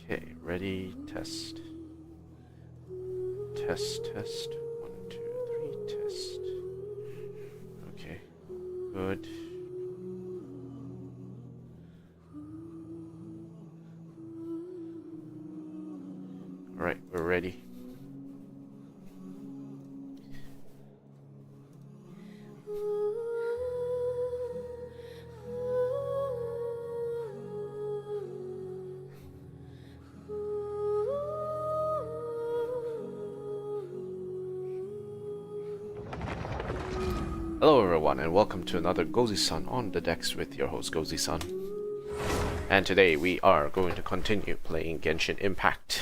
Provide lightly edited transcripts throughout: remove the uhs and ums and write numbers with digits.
Okay, ready, test. Test, test. 1, 2, 3, test. Okay, good. Alright, we're ready. Hello everyone, and welcome to another Gozi-san on the decks with your host Gozi-san. And today we are going to continue playing Genshin Impact.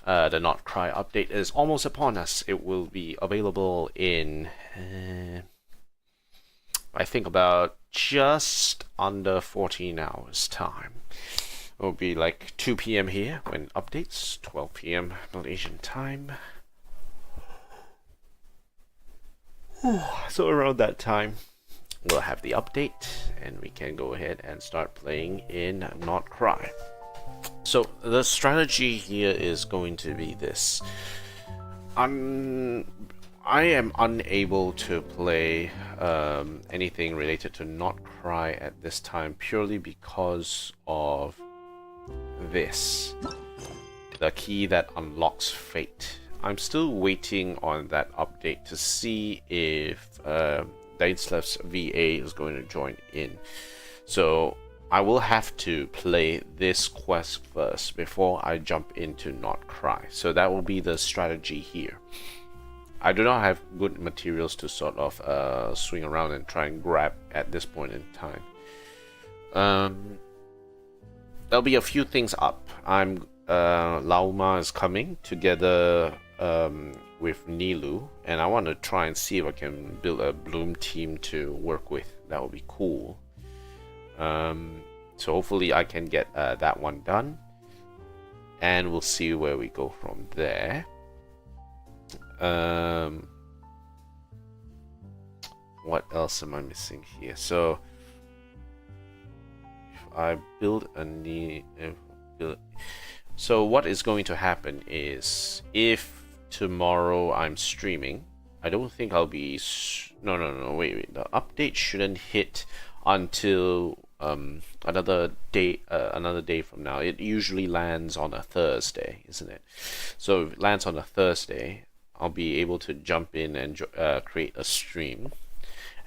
The Nod-krai update is almost upon us. It will be available in, I think about just under 14 hours time. It will be like 2 PM here when updates, 12 PM Malaysian time. So around that time, we'll have the update, and we can go ahead and start playing in Nod-krai. So the strategy here is going to be this. I am unable to play anything related to Nod-krai at this time purely because of this. The key that unlocks fate. I'm still waiting on that update to see if Dainslev's VA is going to join in. So I will have to play this quest first before I jump into Nod-krai. So that will be the strategy here. I do not have good materials to sort of swing around and try and grab at this point in time. There'll be a few things up. Lauma is coming together with Nilu, and I want to try and see if I can build a Bloom team to work with. That would be cool. So hopefully I can get that one done, and we'll see where we go from there. What else am I missing here? So if I build so what is going to happen is, if tomorrow I'm streaming, I don't think I'll be no, wait, the update shouldn't hit until another day from now. It usually lands on a Thursday, isn't it? So if it lands on a Thursday, I'll be able to jump in and create a stream,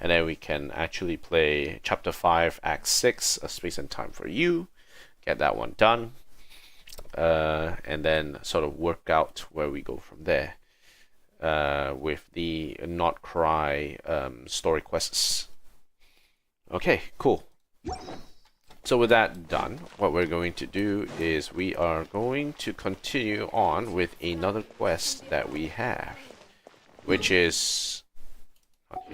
and then we can actually play chapter 5 act 6, A Space and Time for You, get that one done, and then sort of work out where we go from there with the Nod-krai story quests. Okay, cool. So with that done, what we're going to do is we are going to continue on with another quest that we have, which is not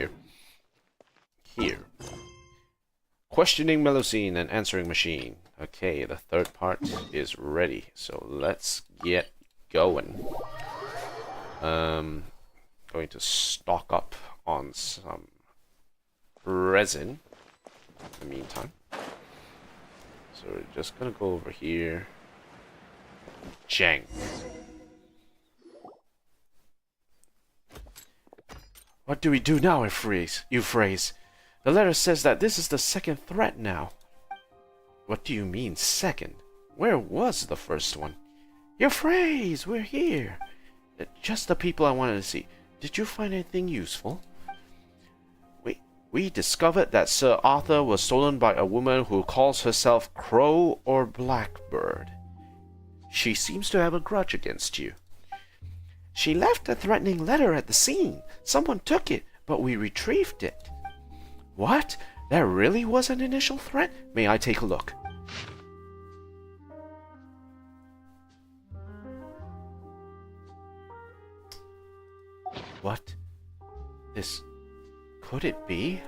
here. Questioning Melusine, an answering machine. Okay, the third part is ready, so let's get going. Going to stock up on some resin in the meantime. So we're just gonna go over here. Jang. What do we do now, Euphrates? The letter says that this is the second threat now. What do you mean, second? Where was the first one? Euphrates, we're here. Just the people I wanted to see. Did you find anything useful? We discovered that Sir Arthur was stolen by a woman who calls herself Crow or Blackbird. She seems to have a grudge against you. She left a threatening letter at the scene. Someone took it, but we retrieved it. What? There really was an initial threat? May I take a look? What? This... could it be?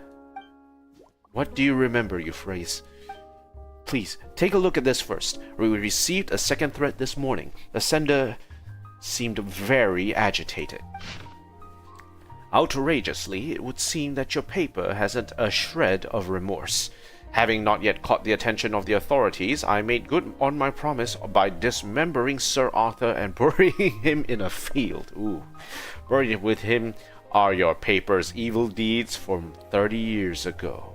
What do you remember, Euphrates? Please, take a look at this first. We received a second threat this morning. The sender seemed very agitated. Outrageously, it would seem that your paper hasn't a shred of remorse. Having not yet caught the attention of the authorities, I made good on my promise by dismembering Sir Arthur and burying him in a field. Ooh. Buried with him are your paper's evil deeds from 30 years ago.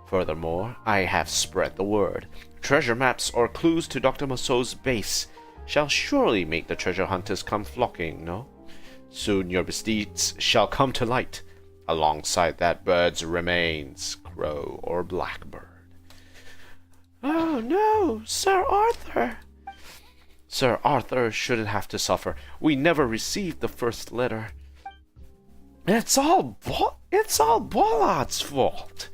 Furthermore, I have spread the word. Treasure maps or clues to Dr. Mousseau's base shall surely make the treasure hunters come flocking, no? Soon your misdeeds shall come to light, alongside that bird's remains, crow or blackbird. Oh no, Sir Arthur! Sir Arthur shouldn't have to suffer. We never received the first letter. It's all Bollard's fault.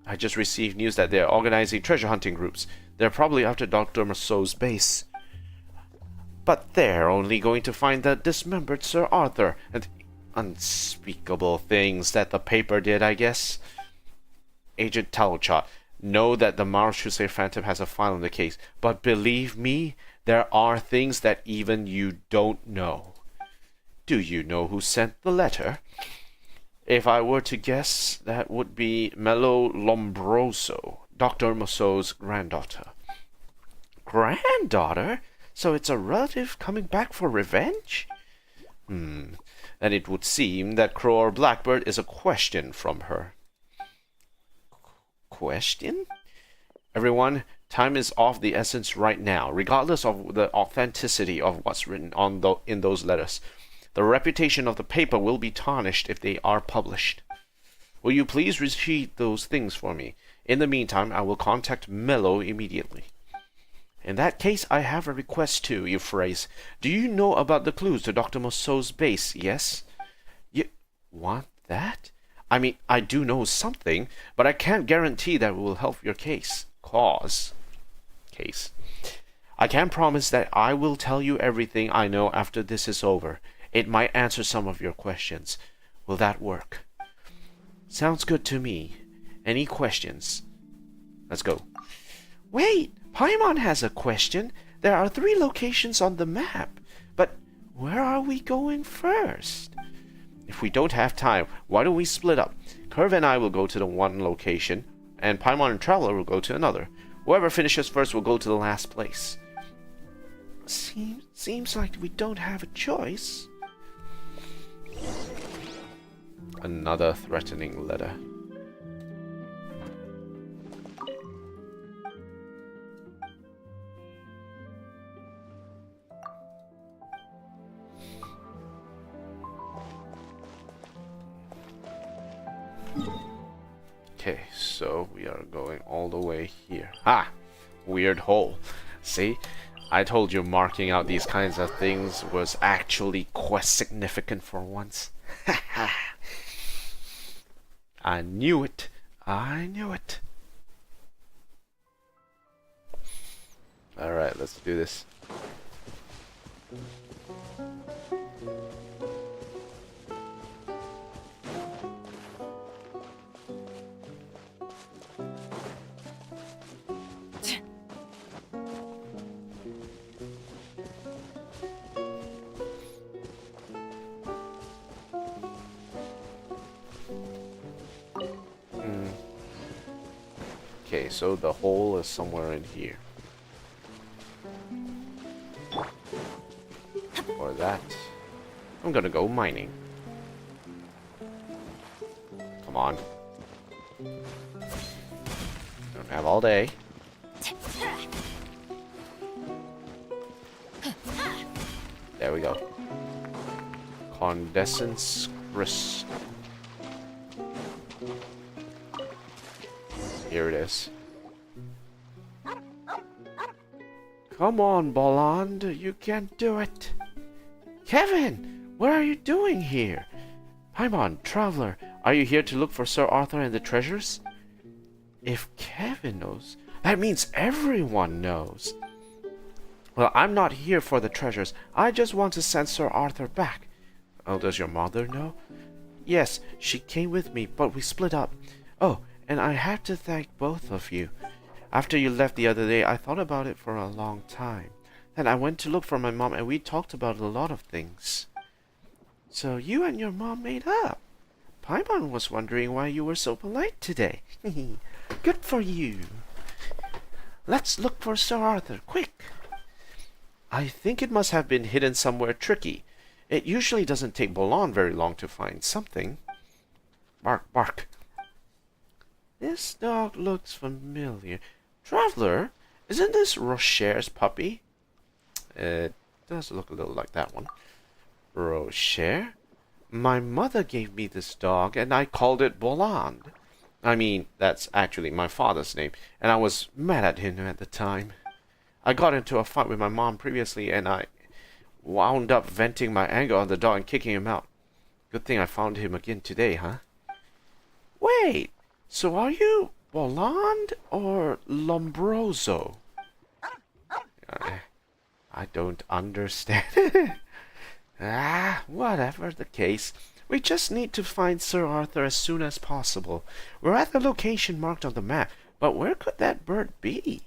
I just received news that they're organizing treasure hunting groups. They're probably after Dr. Mousseau's base. But they're only going to find the dismembered Sir Arthur and unspeakable things that the paper did, I guess. Agent Talcott, know that the Marechaussee Phantom has a file on the case, but believe me, there are things that even you don't know. Do you know who sent the letter? If I were to guess, that would be Mello Lombroso, Dr. Mousseau's granddaughter. Granddaughter? So it's a relative coming back for revenge? Then it would seem that Crow or Blackbird is a question from her. Question? Everyone, time is of the essence right now, regardless of the authenticity of what's written in those letters. The reputation of the paper will be tarnished if they are published. Will you please retrieve those things for me? In the meantime, I will contact Mello immediately. In that case, I have a request too, Euphraise. Do you know about the clues to Dr. Mousseau's base, yes? You want that? I mean, I do know something, but I can't guarantee that it will help your case. Case. I can promise that I will tell you everything I know after this is over. It might answer some of your questions. Will that work? Sounds good to me. Any questions? Let's go. Wait! Paimon has a question. There are 3 locations on the map. But where are we going first? If we don't have time, why don't we split up? Curve and I will go to the one location, and Paimon and Traveler will go to another. Whoever finishes first will go to the last place. Seems like we don't have a choice. Another threatening letter. Okay, so we are going all the way here. Ah! Weird hole. See? I told you marking out these kinds of things was actually quest significant for once. I knew it. I knew it. Alright, let's do this. Okay, so the hole is somewhere in here. For that, I'm gonna go mining. Come on. Don't have all day. There we go. Condescence crystal. Here it is. Come on, Bolland, you can do it. Kevin, what are you doing here? Paimon, Traveler, are you here to look for Sir Arthur and the treasures? If Kevin knows, that means everyone knows. Well, I'm not here for the treasures. I just want to send Sir Arthur back. Oh, does your mother know? Yes, she came with me, but we split up. Oh, and I have to thank both of you. After you left the other day, I thought about it for a long time. Then I went to look for my mom, and we talked about a lot of things. So you and your mom made up. Paimon was wondering why you were so polite today. Good for you. Let's look for Sir Arthur, quick. I think it must have been hidden somewhere tricky. It usually doesn't take Bolon very long to find something. Bark, bark. This dog looks familiar. Traveler, isn't this Rocher's puppy? It does look a little like that one. Rocher? My mother gave me this dog, and I called it Bolland. I mean, that's actually my father's name, and I was mad at him at the time. I got into a fight with my mom previously, and I wound up venting my anger on the dog and kicking him out. Good thing I found him again today, huh? Wait, so are you Bolland or Lombroso? I don't understand. Whatever the case. We just need to find Sir Arthur as soon as possible. We're at the location marked on the map, but where could that bird be?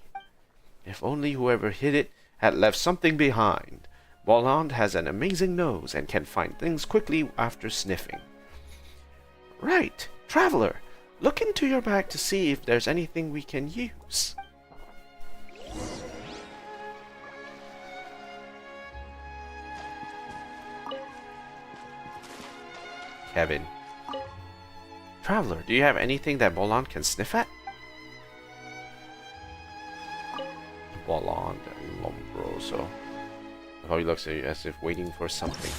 If only whoever hid it had left something behind. Bolland has an amazing nose and can find things quickly after sniffing. Right, Traveler, look into your bag to see if there's anything we can use. Kevin. Traveler, do you have anything that Bolland can sniff at? Bolland and Lombroso. How he looks at you as if waiting for something.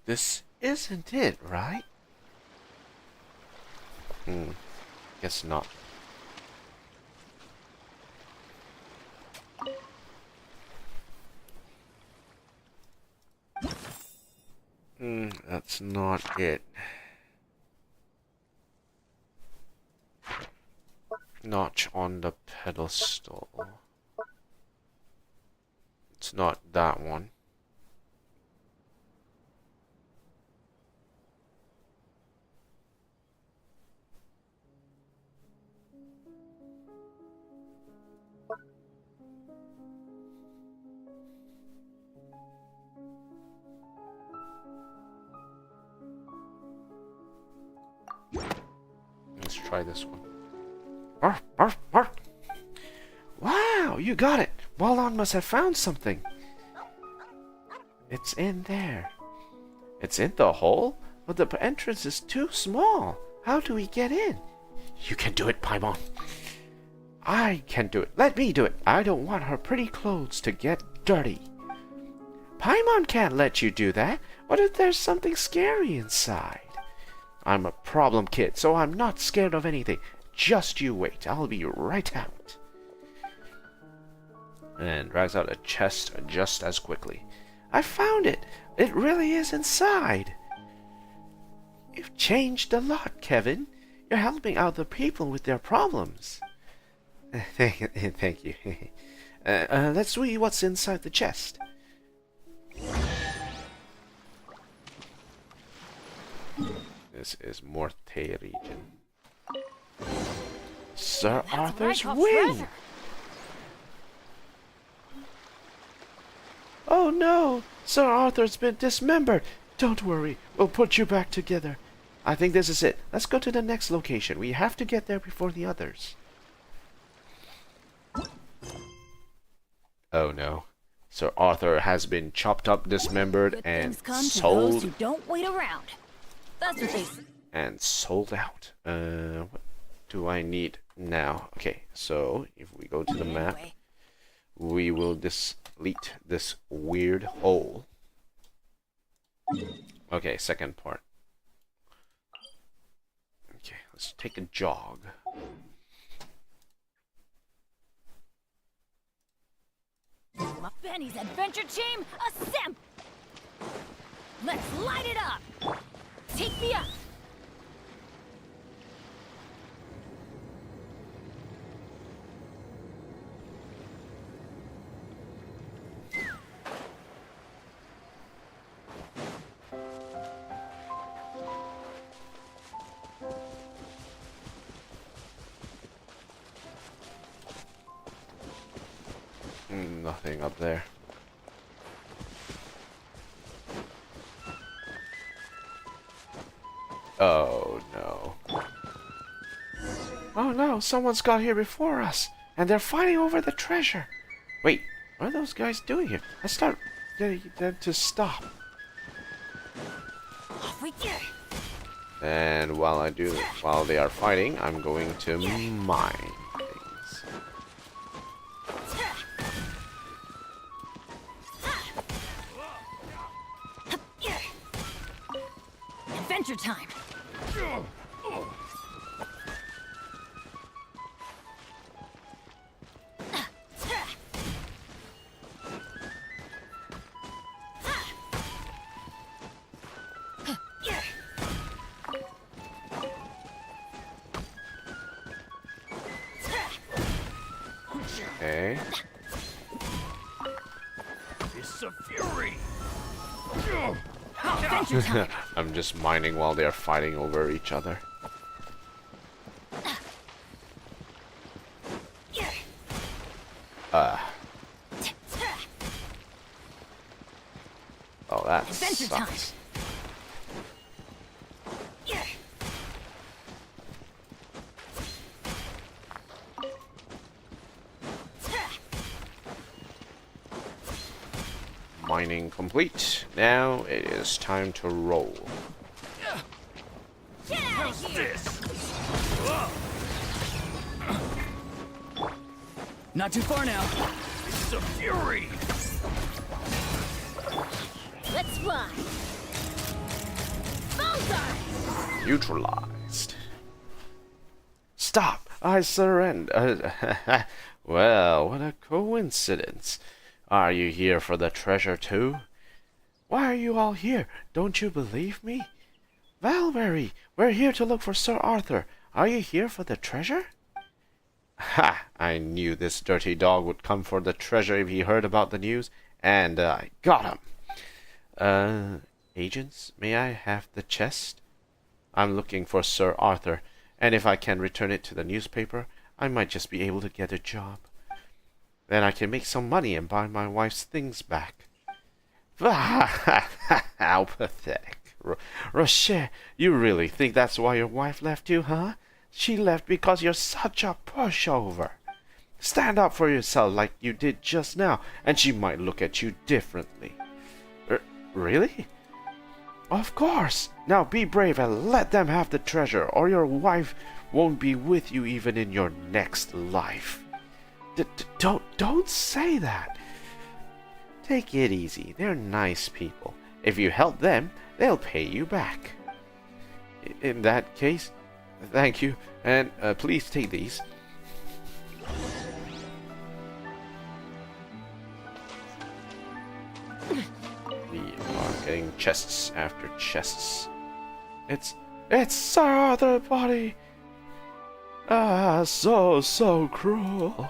This isn't it, right? Guess not. That's not it. Notch on the pedestal. It's not that one. Let's try this one. Arf, arf, arf. Wow, you got it! Bolland must have found something. It's in there. It's in the hole? But the entrance is too small. How do we get in? You can do it, Paimon. I can do it. Let me do it. I don't want her pretty clothes to get dirty. Paimon can't let you do that. What if there's something scary inside? I'm a problem kid, so I'm not scared of anything. Just you wait. I'll be right out. And drags out a chest just as quickly. I found it. It really is inside. You've changed a lot, Kevin. You're helping out the people with their problems. Thank you. Let's see what's inside the chest. This is Morte region. Sir Arthur's wing! Oh no! Sir Arthur's been dismembered! Don't worry, we'll put you back together. I think this is it. Let's go to the next location. We have to get there before the others. Oh no. Sir Arthur has been chopped up, dismembered, and sold. Who don't wait around. That's what they say. And sold out. What do I need now? Okay, so if we go to the map, we will delete this weird hole. Okay, second part. Okay, let's take a jog. Benny's adventure team, assemble! Let's light it up! Take me up! Nothing up there. Oh no. Oh no, someone's got here before us, and they're fighting over the treasure. Wait, what are those guys doing here? I start getting them to stop. Off we go. And while they are fighting, I'm going to mine things. Adventure time. Okay. It's a fury. Adventure time. I'm just mining while they are fighting over each other. Oh, that Adventure time. sucks. Mining complete. Now it is time to roll. Get out of here! This. Not too far now. It's a fury. Let's fly. Bullseye! Neutralized. Stop! I surrender. Well, what a coincidence. Are you here for the treasure too? Why are you all here? Don't you believe me? Valveri, we're here to look for Sir Arthur. Are you here for the treasure? Ha! I knew this dirty dog would come for the treasure if he heard about the news, and I got him. Agents, may I have the chest? I'm looking for Sir Arthur, and if I can return it to the newspaper, I might just be able to get a job. Then I can make some money and buy my wife's things back. How pathetic. Rocher, you really think that's why your wife left you, huh? She left because you're such a pushover. Stand up for yourself like you did just now, and she might look at you differently. Really? Of course. Now be brave and let them have the treasure, or your wife won't be with you even in your next life. Don't say that. Take it easy. They're nice people. If you help them, they'll pay you back. In that case, thank you, and please take these. We are getting chests after chests. It's Sir Arthur Body. Ah, so cruel.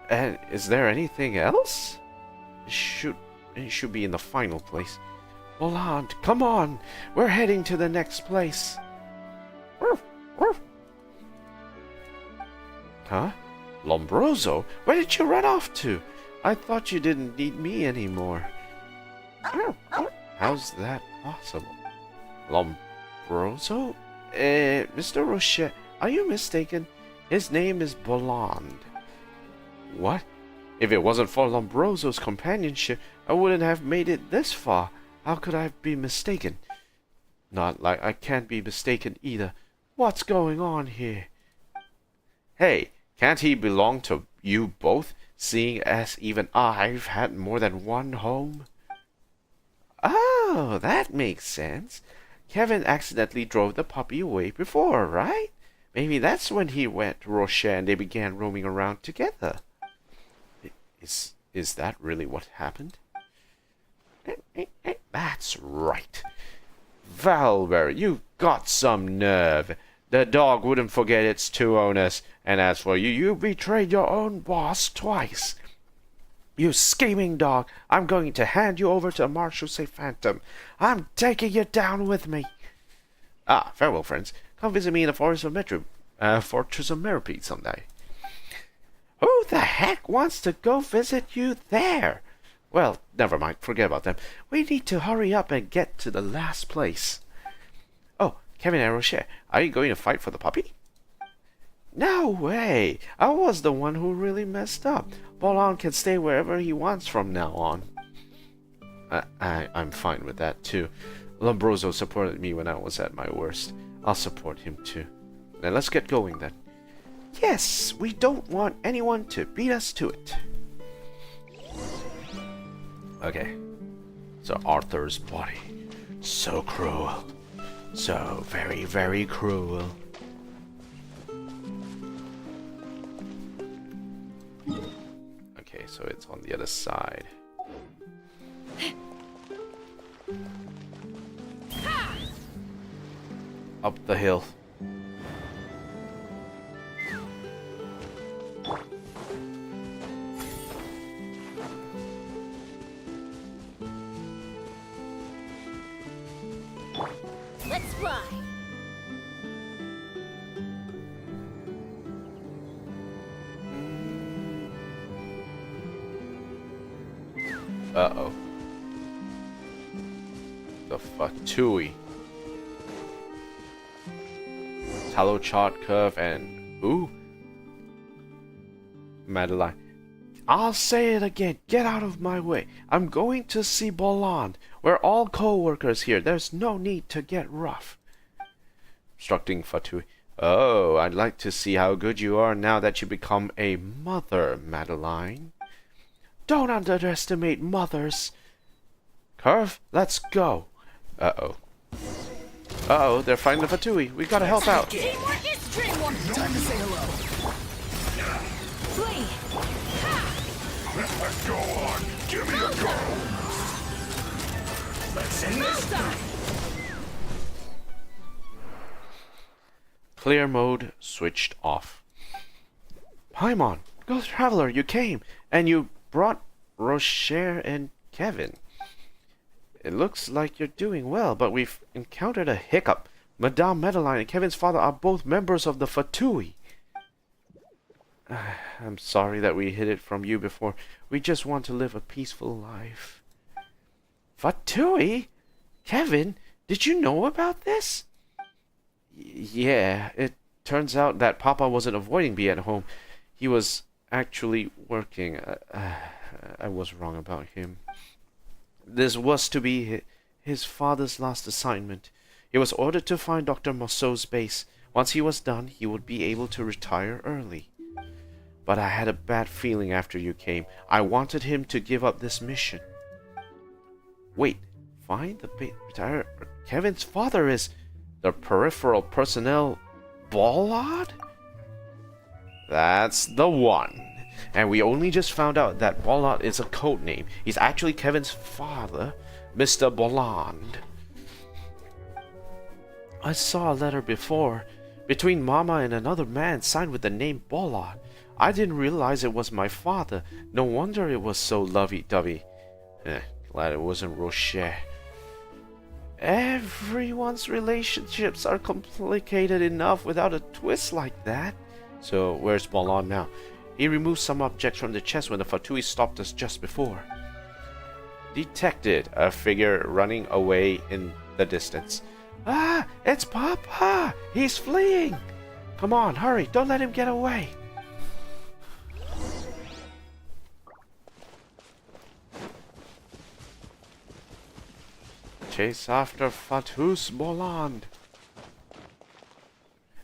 And is there anything else? It should be in the final place. Volant, come on! We're heading to the next place. Huh? Lombroso? Where did you run off to? I thought you didn't need me anymore. How's that possible? Lombroso? Mr. Rocher, are you mistaken? His name is Bolland. What? If it wasn't for Lombroso's companionship, I wouldn't have made it this far. How could I be mistaken? Not like I can't be mistaken either. What's going on here? Hey, can't he belong to you both, seeing as even I've had more than one home? Oh, that makes sense. Kevin accidentally drove the puppy away before, right? Maybe that's when he went to Rocher and they began roaming around together. Is that really what happened? That's right. Valver, you've got some nerve. The dog wouldn't forget its two owners. And as for you, you betrayed your own boss twice. You scheming dog, I'm going to hand you over to Marchusei Phantom. I'm taking you down with me. Ah, farewell, friends. Come visit me in the Fortress of Meropide someday. Who the heck wants to go visit you there? Well, never mind. Forget about them. We need to hurry up and get to the last place. Oh, Kevin and Rocher, are you going to fight for the puppy? No way. I was the one who really messed up. Bolland can stay wherever he wants from now on. I'm fine with that, too. Lombroso supported me when I was at my worst. I'll support him, too. Now let's get going, then. Yes, we don't want anyone to beat us to it. Okay. So Arthur's body. So cruel. So very, very cruel. Okay, so it's on the other side. Up the hill. Let's fly. Uh-oh. The Fatui. Tallow chart curve and... Ooh. Madeline. I'll say it again. Get out of my way. I'm going to see Bolland. We're all co-workers here. There's no need to get rough. Instructing Fatui. Oh, I'd like to see how good you are now that you become a mother, Madeline. Don't underestimate mothers. Curve, let's go. Uh-oh. Uh-oh, they're fighting the Fatui. We gotta help out. Teamwork is dreamwork. Time to say hello. Flee. Go on. Give me a go. Let's end this. Clear mode switched off. Paimon, Ghost Traveler, you came, and you brought Rocher and Kevin. It looks like you're doing well, but we've encountered a hiccup. Madame Madeline and Kevin's father are both members of the Fatui. I'm sorry that we hid it from you before. We just want to live a peaceful life. Fatui? Kevin, did you know about this? Yeah, it turns out that Papa wasn't avoiding me at home. He was actually working. I was wrong about him. This was to be his father's last assignment. He was ordered to find Dr. Mousseau's base. Once he was done, he would be able to retire early. But I had a bad feeling after you came. I wanted him to give up this mission. Wait, find the base, retire... Kevin's father is the peripheral personnel Bolland? That's the one. And we only just found out that Bolland is a code name. He's actually Kevin's father, Mr. Bolland. I saw a letter before, between Mama and another man signed with the name Bolland. I didn't realize it was my father. No wonder it was so lovey-dovey. Glad it wasn't Rocher. Everyone's relationships are complicated enough without a twist like that. So, where's Bolland now? He removed some objects from the chest when the Fatui stopped us just before. Detected a figure running away in the distance. Ah, it's Papa! He's fleeing! Come on, hurry, don't let him get away! Chase after Fatus Boland.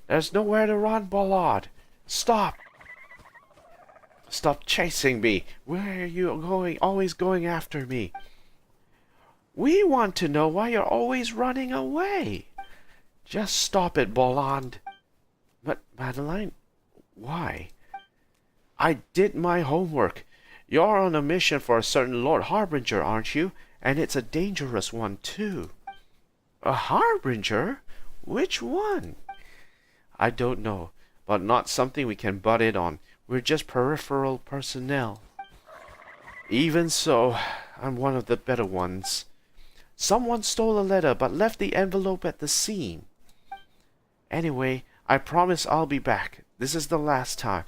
There's nowhere to run, Bollard. Stop! Stop chasing me! Where are you going? Always going after me. We want to know why you're always running away. Just stop it, Boland. But, Madeline, why? I did my homework. You're on a mission for a certain Lord Harbinger, aren't you? And it's a dangerous one, too. A Harbinger? Which one? I don't know, but not something we can butt in on. We're just peripheral personnel. Even so, I'm one of the better ones. Someone stole a letter but left the envelope at the scene. Anyway, I promise I'll be back. This is the last time.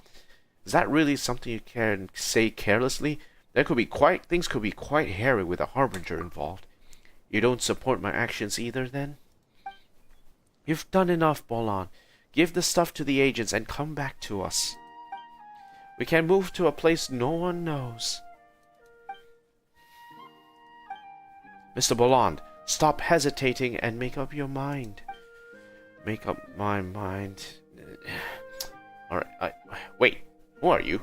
Is that really something you can say carelessly? Things could be quite hairy with a Harbinger involved. You don't support my actions either, then? You've done enough, Bolan. Give the stuff to the agents and come back to us. We can move to a place no one knows. Mr. Boland, stop hesitating and make up your mind. Make up my mind. Alright, wait, who are you?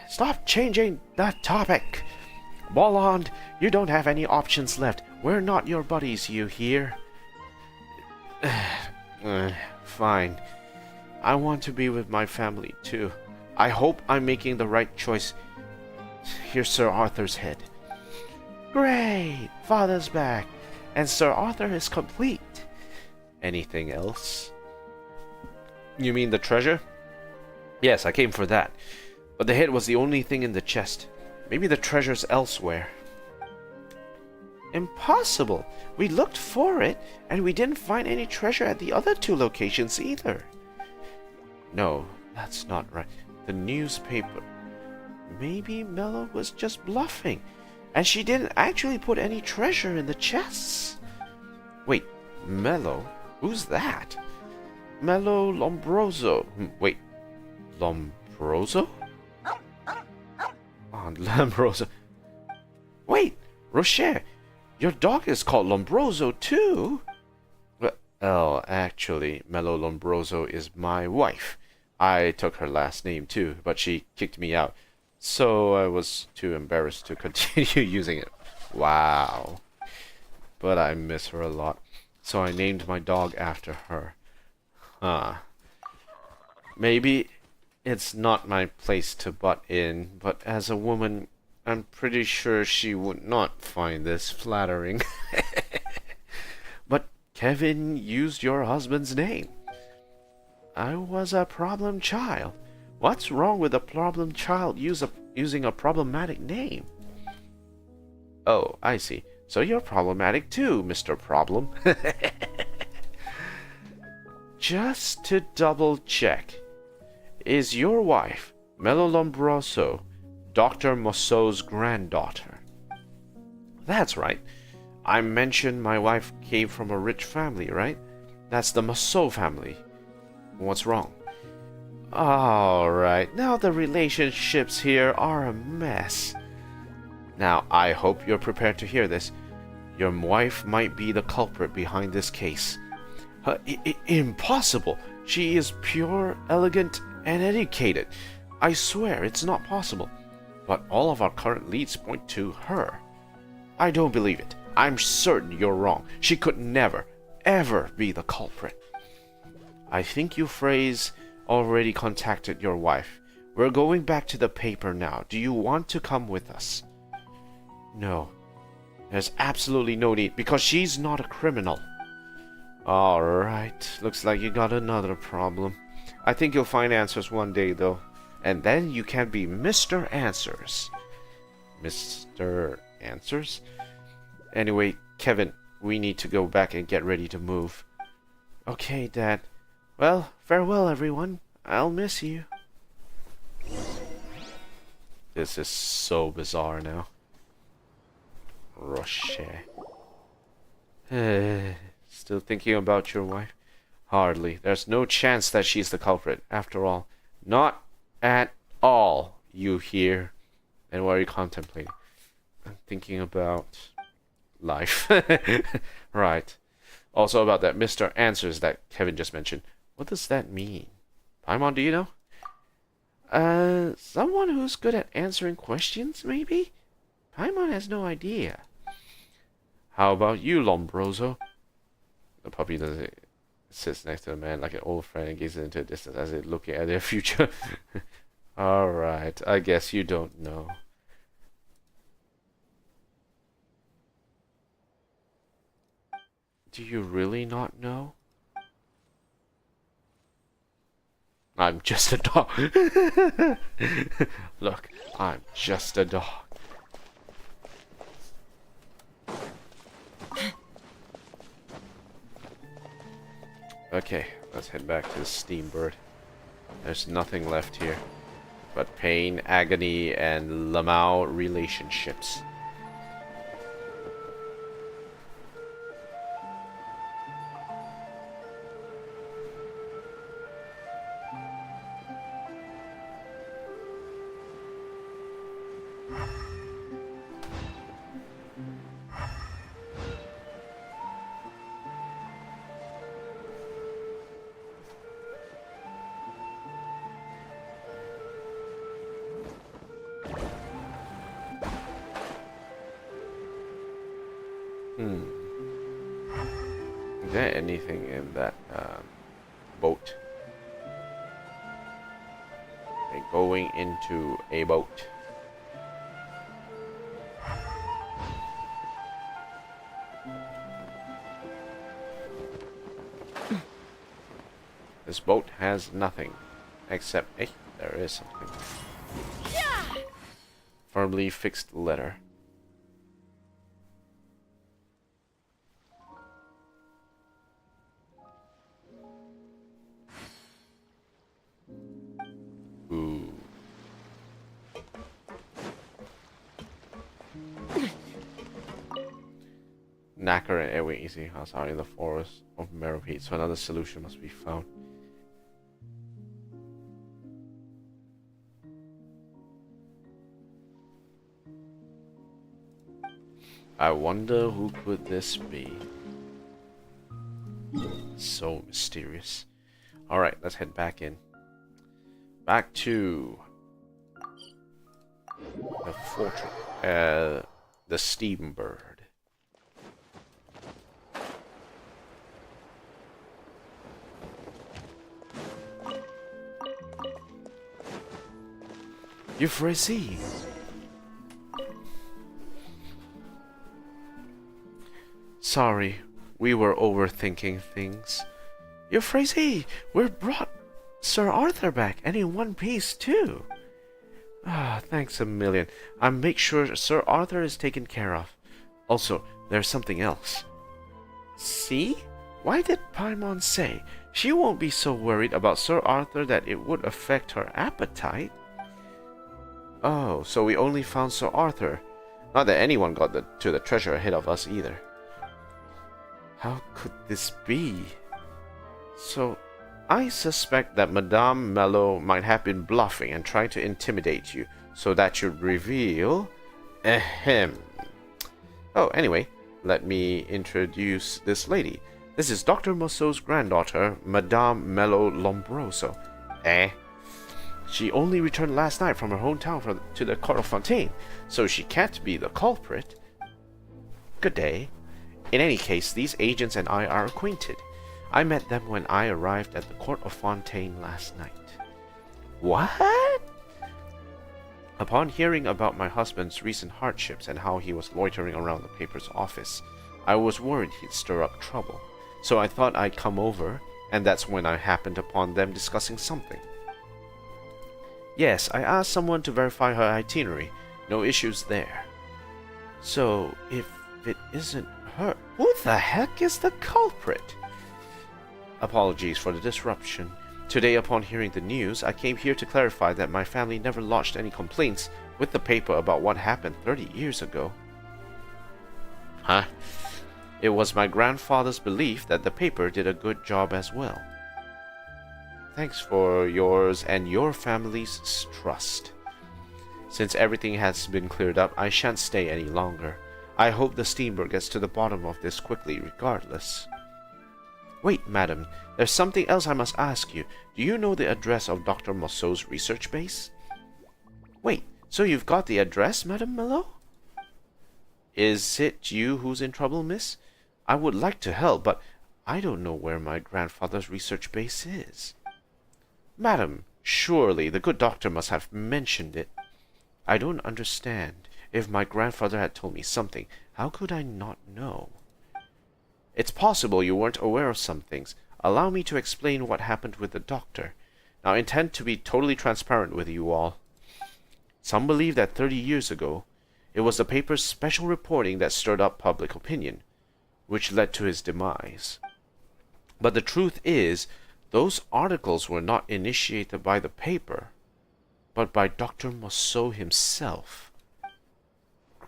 Stop changing the topic! Boland, you don't have any options left. We're not your buddies, you hear? Fine. I want to be with my family, too. I hope I'm making the right choice. Here's Sir Arthur's head. Great! Father's back, and Sir Arthur is complete. Anything else? You mean the treasure? Yes, I came for that. But the head was the only thing in the chest. Maybe the treasure's elsewhere. Impossible! We looked for it, and we didn't find any treasure at the other two locations either. No, that's not right. The newspaper... Maybe Mello was just bluffing, and she didn't actually put any treasure in the chests. Wait, Mello? Who's that? Mello Lombroso. Wait, Lombroso? Oh, Lombroso. Wait, Rocher, your dog is called Lombroso too? Well, actually, Mello Lombroso is my wife. I took her last name too, but she kicked me out. So I was too embarrassed to continue using it. Wow. But I miss her a lot. So I named my dog after her. Huh. Maybe it's not my place to butt in, but as a woman, I'm pretty sure she would not find this flattering. But Kevin used your husband's name. I was a problem child. What's wrong with a problem child using a problematic name? Oh, I see. So you're problematic too, Mr. Problem. Just to double check. Is your wife, Mello Lombroso, Dr. Mosso's granddaughter? That's right. I mentioned my wife came from a rich family, right? That's the Mosso family. What's wrong? Alright, now the relationships here are a mess. Now, I hope you're prepared to hear this. Your wife might be the culprit behind this case. Impossible! She is pure, elegant, and educated. I swear it's not possible. But all of our current leads point to her. I don't believe it. I'm certain you're wrong. She could never, ever be the culprit. I think you phrase... already contacted your wife. We're going back to the paper now. Do you want to come with us? No. There's absolutely no need, because she's not a criminal. Alright, looks like you got another problem. I think you'll find answers one day, though. And then you can be Mr. Answers. Mr. Answers? Anyway, Kevin, we need to go back and get ready to move. Okay, Dad. Well, farewell, everyone. I'll miss you. This is so bizarre now. Rocher. Still thinking about your wife? Hardly. There's no chance that she's the culprit. After all, not at all, you hear. And what are you contemplating? I'm thinking about life. Right. Also about that Mr. Answers that Kevin just mentioned. What does that mean? Paimon, do you know? Someone who's good at answering questions, maybe? Paimon has no idea. How about you, Lombroso? The puppy does it. Sits next to the man like an old friend and gazes into the distance as if looking at their future. Alright, I guess you don't know. Do you really not know? I'm just a dog. Look, I'm just a dog. Okay, let's head back to the Steambird. There's nothing left here but pain, agony, and Lamau relationships. Is there anything in that boat? Okay, going into a boat. This boat has nothing except there is something. Firmly fixed letter. Ooh. Knacker and Airway Easy House are in the forest of Meropete, so another solution must be found. I wonder who could this be? So mysterious. Alright, let's head back in. Back to the fortress, the Steambird. Euphrasie! Sorry, we were overthinking things. Euphrasie, we brought Sir Arthur back, and in one piece too. Ah, thanks a million. I'll make sure Sir Arthur is taken care of. Also, there's something else. See? Why did Paimon say she won't be so worried about Sir Arthur that it would affect her appetite? Oh, so we only found Sir Arthur. Not that anyone got to the treasure ahead of us either. How could this be? So, I suspect that Madame Mello might have been bluffing and trying to intimidate you, so that you'd reveal... Ahem. Oh, anyway, let me introduce this lady. This is Dr. Mousseau's granddaughter, Madame Mello Lombroso. She only returned last night from her hometown to the Court of Fontaine, so she can't be the culprit. Good day. In any case, these agents and I are acquainted. I met them when I arrived at the Court of Fontaine last night. What? Upon hearing about my husband's recent hardships and how he was loitering around the paper's office, I was worried he'd stir up trouble. So I thought I'd come over, and that's when I happened upon them discussing something. Yes, I asked someone to verify her itinerary. No issues there. So, if it isn't her, who the heck is the culprit? Apologies for the disruption. Today, upon hearing the news, I came here to clarify that my family never lodged any complaints with the paper about what happened 30 years ago. Huh? It was my grandfather's belief that the paper did a good job as well. Thanks for yours and your family's trust. Since everything has been cleared up, I shan't stay any longer. I hope the steamboat gets to the bottom of this quickly regardless. Wait, madam, there's something else I must ask you. Do you know the address of Dr. Mousseau's research base? Wait, so you've got the address, Madame Melot? Is it you who's in trouble, miss? I would like to help, but I don't know where my grandfather's research base is. Madam, surely the good doctor must have mentioned it. I don't understand. If my grandfather had told me something, how could I not know? It's possible you weren't aware of some things. Allow me to explain what happened with the doctor. Now, I intend to be totally transparent with you all. Some believe that 30 years ago, it was the paper's special reporting that stirred up public opinion, which led to his demise. But the truth is, those articles were not initiated by the paper, but by Dr. Mousseau himself.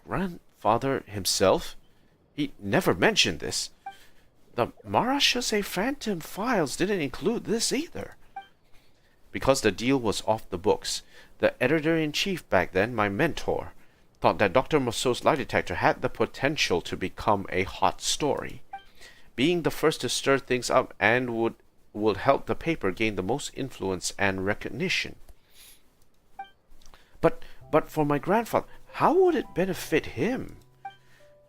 Grandfather himself? He never mentioned this. The Marachese Phantom files didn't include this either. Because the deal was off the books, the editor-in-chief back then, my mentor, thought that Dr. Mousseau's lie detector had the potential to become a hot story, being the first to stir things up and would help the paper gain the most influence and recognition. But for my grandfather, how would it benefit him?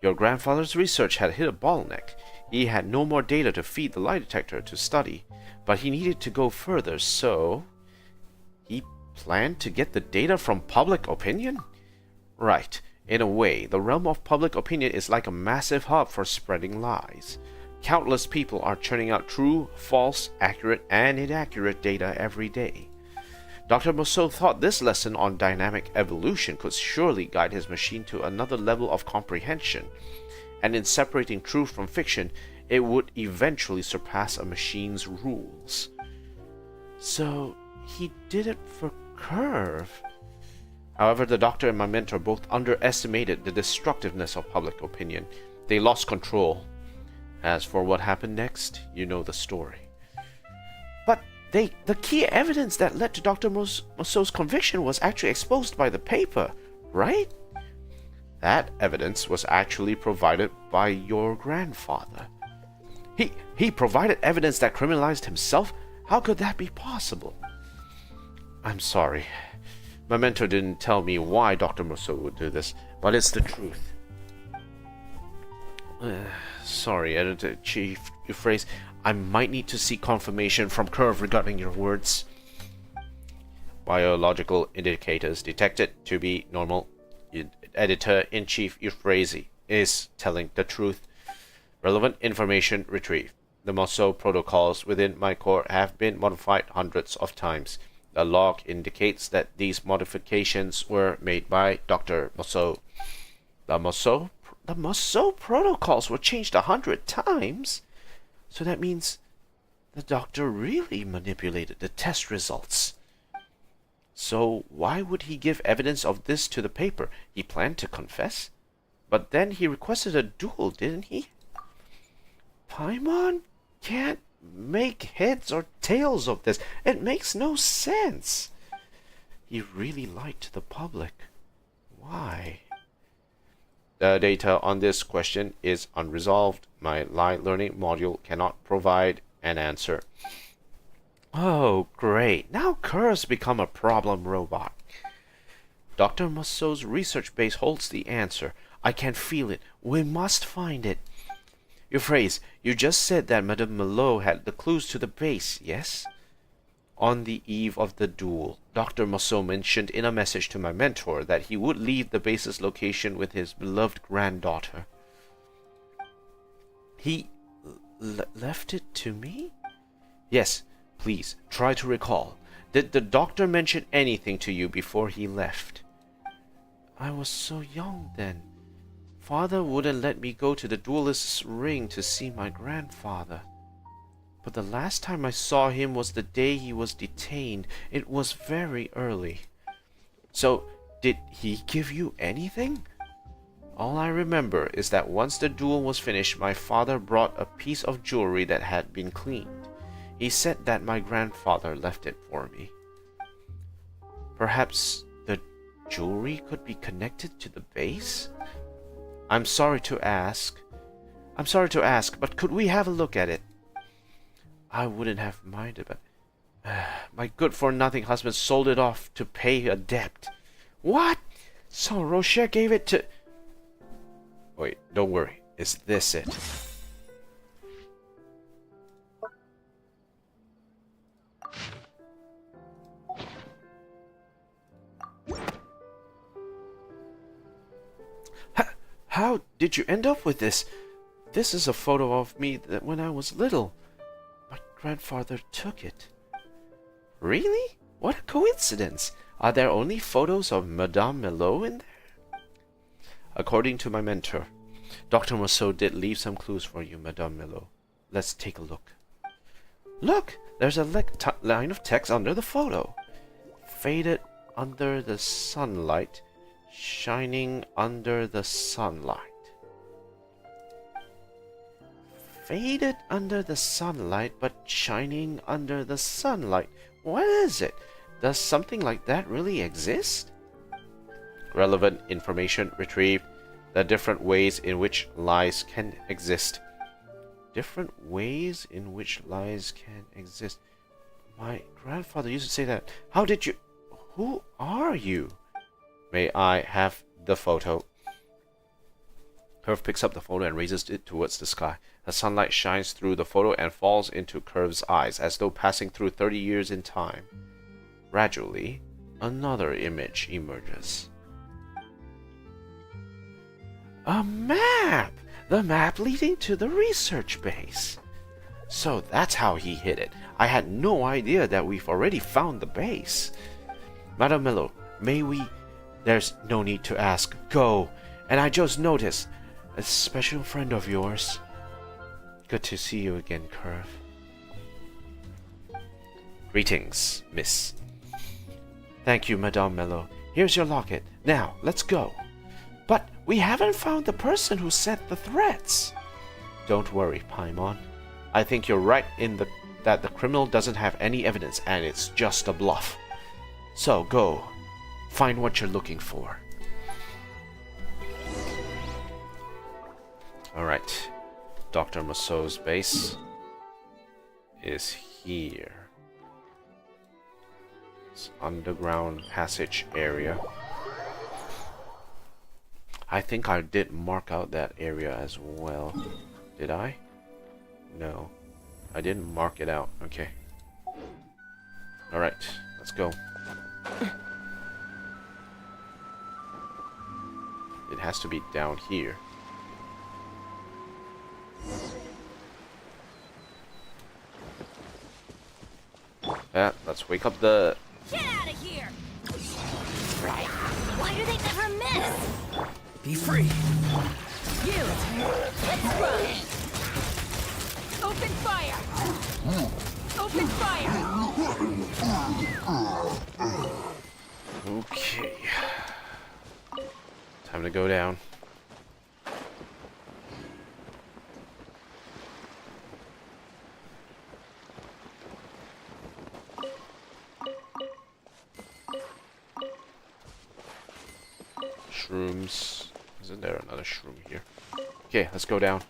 Your grandfather's research had hit a bottleneck. He had no more data to feed the lie detector to study, but he needed to go further, so he planned to get the data from public opinion? Right. In a way, the realm of public opinion is like a massive hub for spreading lies. Countless people are churning out true, false, accurate, and inaccurate data every day. Dr. Mousseau thought this lesson on dynamic evolution could surely guide his machine to another level of comprehension, and in separating truth from fiction, it would eventually surpass a machine's rules. So, he did it for Curve. However, the doctor and my mentor both underestimated the destructiveness of public opinion. They lost control. As for what happened next, you know the story. But the key evidence that led to Dr. Mousseau's conviction was actually exposed by the paper, right? That evidence was actually provided by your grandfather. He provided evidence that criminalized himself? How could that be possible? I'm sorry. My mentor didn't tell me why Dr. Mousseau would do this, but it's the truth. Sorry, Editor-Chief Euphrates. I might need to seek confirmation from Curve regarding your words. Biological indicators detected to be normal. Editor-in-Chief Euphrates is telling the truth. Relevant information retrieved. The Mousseau protocols within my core have been modified hundreds of times. The log indicates that these modifications were made by Dr. Mousseau. The Mousseau protocols were changed 100 times? So that means the doctor really manipulated the test results. So why would he give evidence of this to the paper? He planned to confess? But then he requested a duel, didn't he? Paimon can't make heads or tails of this. It makes no sense. He really lied to the public. Why? The data on this question is unresolved. My lie learning module cannot provide an answer. Oh, great. Now Curve's become a problem robot. Dr. Mousseau's research base holds the answer. I can feel it. We must find it. Euphrates, you just said that Madame Melot had the clues to the base, yes? On the eve of the duel, Dr. Mousseau mentioned in a message to my mentor that he would leave the base's location with his beloved granddaughter. He left it to me? Yes, please, try to recall. Did the doctor mention anything to you before he left? I was so young then. Father wouldn't let me go to the duelist's ring to see my grandfather. But the last time I saw him was the day he was detained. It was very early. So, did he give you anything? All I remember is that once the duel was finished, my father brought a piece of jewelry that had been cleaned. He said that my grandfather left it for me. Perhaps the jewelry could be connected to the base? I'm sorry to ask, but could we have a look at it? I wouldn't have minded, but my good-for-nothing husband sold it off to pay a debt. What? So Rocher gave it to... Wait, don't worry. Is this it? How did you end up with this? This is a photo of me that when I was little. My grandfather took it. Really? What a coincidence! Are there only photos of Madame Melot in there? According to my mentor, Dr. Mousseau did leave some clues for you, Madame Melot. Let's take a look. Look! There's a line of text under the photo. Faded under the sunlight, shining under the sunlight. Faded under the sunlight, but shining under the sunlight. What is it? Does something like that really exist? Relevant information retrieved. The different ways in which lies can exist. Different ways in which lies can exist. My grandfather used to say that. How did you... Who are you? May I have the photo? Curve picks up the photo and raises it towards the sky. The sunlight shines through the photo and falls into Curve's eyes, as though passing through 30 years in time. Gradually, another image emerges. A map! The map leading to the research base. So that's how he hid it. I had no idea that we've already found the base. Madame Melot, may we... There's no need to ask. Go! And I just noticed... A special friend of yours. Good to see you again, Curve. Greetings, miss. Thank you, Madame Melot. Here's your locket. Now, let's go. But we haven't found the person who sent the threats. Don't worry, Paimon. I think you're right in that the criminal doesn't have any evidence and it's just a bluff. So, go. Find what you're looking for. Alright. Dr. Mousseau's base is here. It's underground passage area. I think I did mark out that area as well. Did I? No. I didn't mark it out. Okay. Alright, let's go. It has to be down here. Yeah, let's wake up the... Get out of here! Why do they never miss? Be free. You! Let's run! Open fire! Open fire! Okay. Time to go down. Shrooms. Isn't there another shroom here? Okay, let's go down.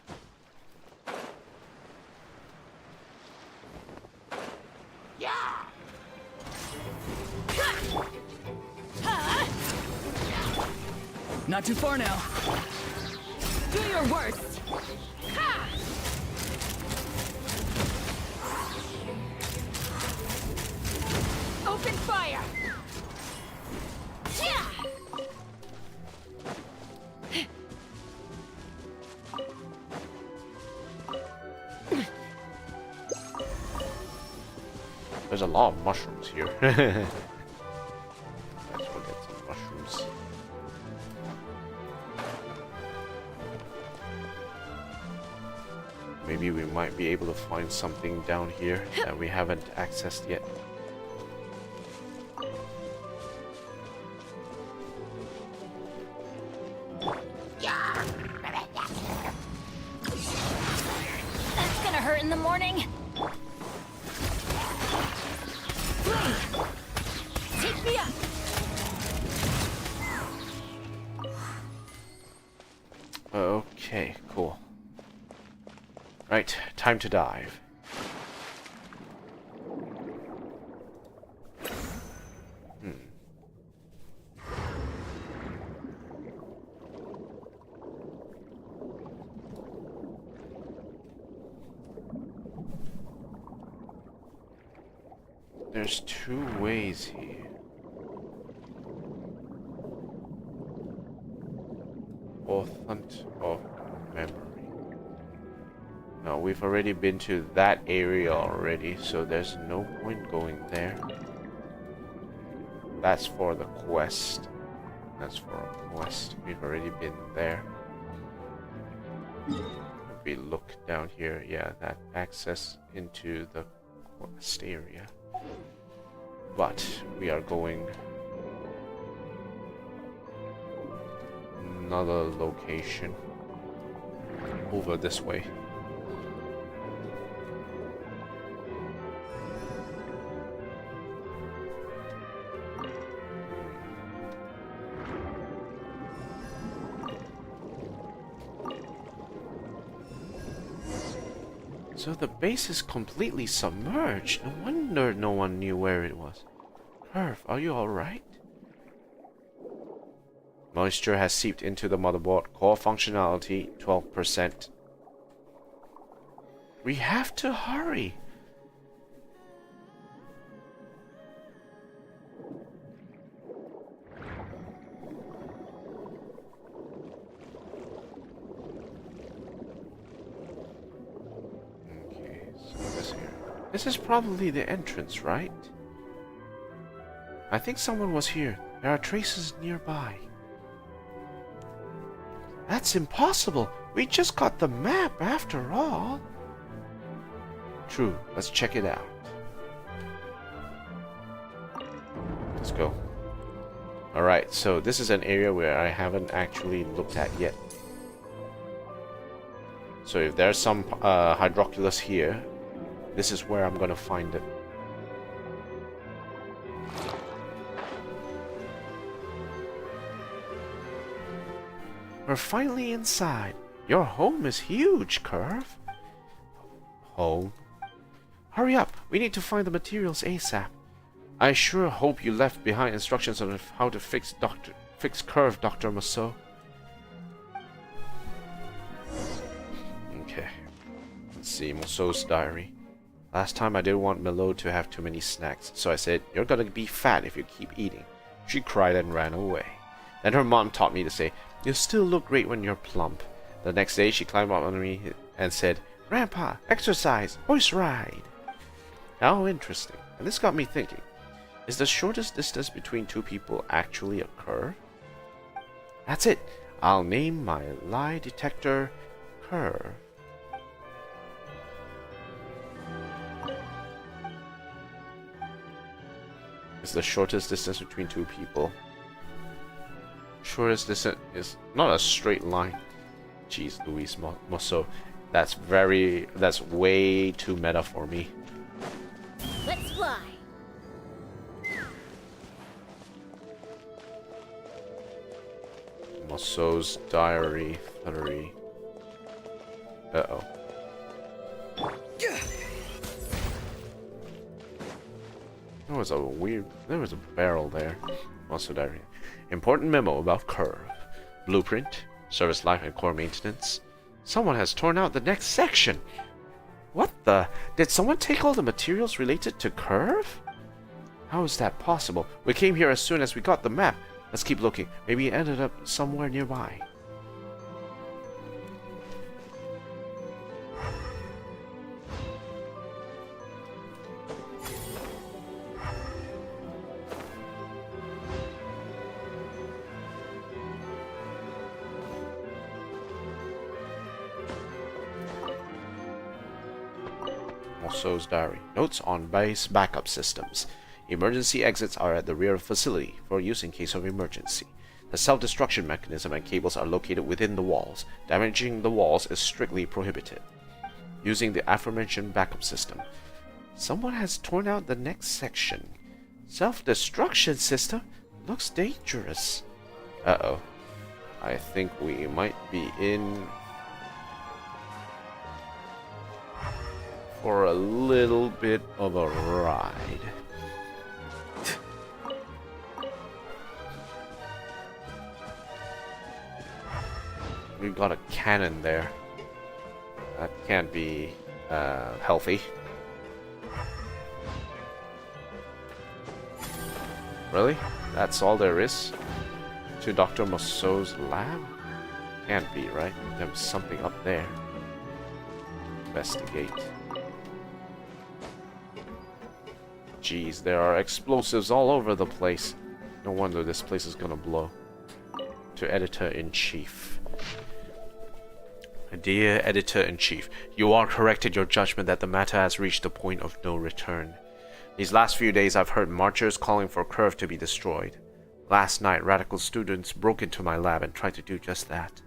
Not too far now. Do your worst! Ha! Open fire! Yeah! There's a lot of mushrooms here. Let's go get some mushrooms. Maybe we might be able to find something down here that we haven't accessed yet. Yeah! in the morning. Flame! Take me up! Okay, cool. Right, time to dive. There's two ways here. Authentic of memory. No, we've already been to that area already, so there's no point going there. That's for the quest. That's for a quest. We've already been there. If we look down here, yeah, that access into the quest area. But we are going another location over this way. So the base is completely submerged. No wonder no one knew where it was. Curve, are you alright? Moisture has seeped into the motherboard. Core functionality, 12%. We have to hurry. Okay, so this here. This is probably the entrance, right? I think someone was here. There are traces nearby. That's impossible. We just got the map after all. True. Let's check it out. Let's go. Alright, so this is an area where I haven't actually looked at yet. So if there's some hydroculus here, this is where I'm gonna find it. We're finally inside. Your home is huge, Curve. Home? Hurry up. We need to find the materials ASAP. I sure hope you left behind instructions on how to fix Curve, Dr. Musso. Okay. Let's see, Musso's diary. Last time I didn't want Melo to have too many snacks, so I said, "You're gonna be fat if you keep eating." She cried and ran away. Then her mom taught me to say, "You still look great when you're plump." The next day, she climbed up on me and said, "Grandpa, exercise, horse ride." How interesting. And this got me thinking, is the shortest distance between two people actually a curve? That's it. I'll name my lie detector Curve. Is the shortest distance between two people. Shortest distance is not a straight line. Jeez, Luis Musso. That's way too meta for me. Let's fly. Musso's diary 3. Uh-oh. There was a barrel there. Musso diary. Important memo about Curve. Blueprint, service life and core maintenance. Someone has torn out the next section. What the? Did someone take all the materials related to Curve? How is that possible? We came here as soon as we got the map. Let's keep looking. Maybe it ended up somewhere nearby. Musso's diary. Notes on base backup systems. Emergency exits are at the rear of the facility for use in case of emergency. The self-destruction mechanism and cables are located within the walls. Damaging the walls is strictly prohibited. using the aforementioned backup system. Someone has torn out the next section. Self-destruction system? Looks dangerous. Uh-oh. I think we might be in for a little bit of a ride. We've got a cannon there. That can't be healthy. Really? That's all there is? To Dr. Mousseau's lab? Can't be, right? There's something up there. Investigate. Jeez, there are explosives all over the place. No wonder this place is gonna blow. To Editor-in-Chief. Dear Editor-in-Chief, you are correct in your judgment that the matter has reached the point of no return. These last few days I've heard marchers calling for Curve to be destroyed. Last night, radical students broke into my lab and tried to do just that.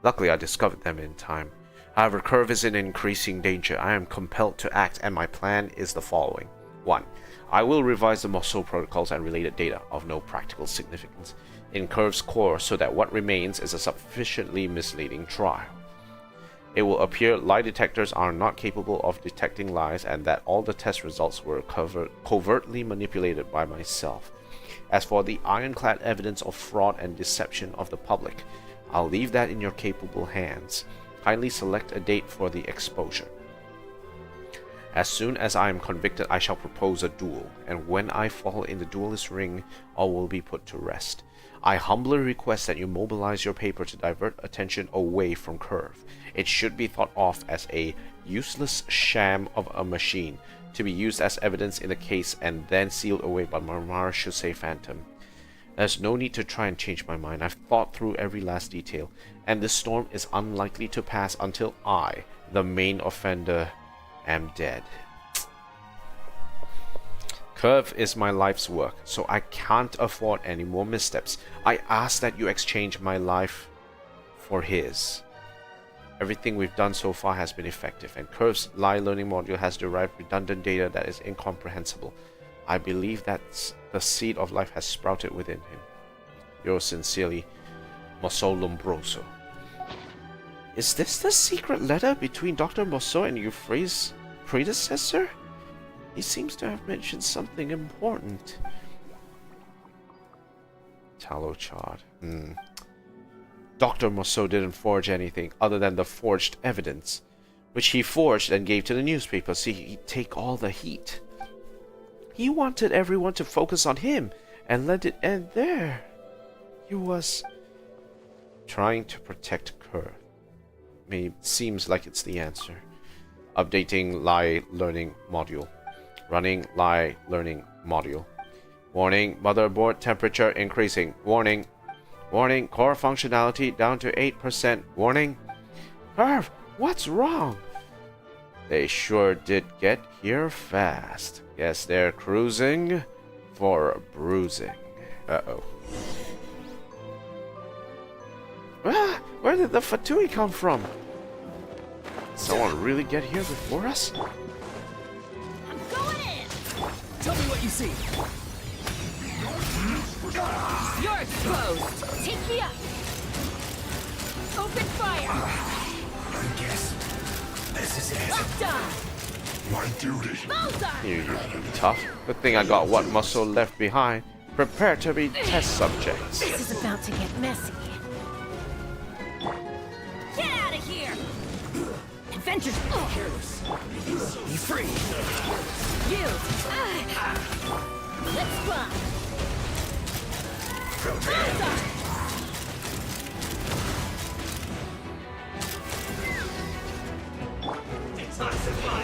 Luckily, I discovered them in time. However, Curve is in increasing danger. I am compelled to act, and my plan is the following. 1. I will revise the Mousseau protocols and related data of no practical significance in Curve's core so that what remains is a sufficiently misleading trial. It will appear lie detectors are not capable of detecting lies and that all the test results were covertly manipulated by myself. As for the ironclad evidence of fraud and deception of the public, I'll leave that in your capable hands. Kindly select a date for the exposure. As soon as I am convicted, I shall propose a duel, and when I fall in the duelist ring, all will be put to rest. I humbly request that you mobilize your paper to divert attention away from Curve. It should be thought of as a useless sham of a machine, to be used as evidence in the case and then sealed away by my marechaussee phantom. There's no need to try and change my mind. I've thought through every last detail, and this storm is unlikely to pass until I, the main offender, am dead. Curve is my life's work, so I can't afford any more missteps. I ask that you exchange my life for his. Everything we've done so far has been effective, and Curve's lie learning module has derived redundant data that is incomprehensible. I believe that the seed of life has sprouted within him. Yours sincerely, Mousseau Lombroso. Is this the secret letter between Dr. Mousseau and Euphrates' predecessor? He seems to have mentioned something important. Tallow chart. Dr. Mousseau didn't forge anything other than the forged evidence, which he forged and gave to the newspaper so he'd take all the heat. He wanted everyone to focus on him and let it end there. He was trying to protect Curve. Seems like it's the answer. Updating lie learning module. Running lie learning module. Warning, motherboard temperature increasing. Warning. Warning, core functionality down to 8%. Warning. Curve, what's wrong? They sure did get here fast. Guess they're cruising for bruising. Uh-oh. Ah, where did the Fatui come from? Someone really get here before us? I'm going in! Tell me what you see. You're exposed! Take me up! Open fire! I guess this is it. Locked on! My duty. Bullseye! You used to be tough. Good thing I got what muscle left behind. Prepare to be test subjects. This is about to get messy. Get out of here! Adventure's careless. Be free. Yield! Let's fly! Bullseye!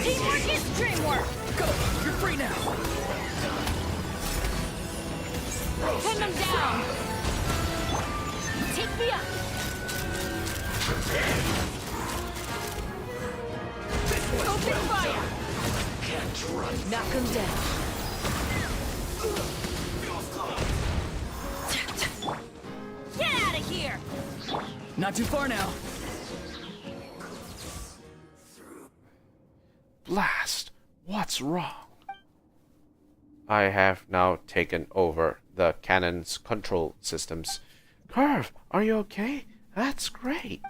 Teamwork is dreamwork! Go. You're free now. Pin them down! Take me up! Open fire! Knock them down. Get out of here! Not too far now. blast! What's wrong? I have now taken over the cannon's control systems. Curve, are you okay? That's great.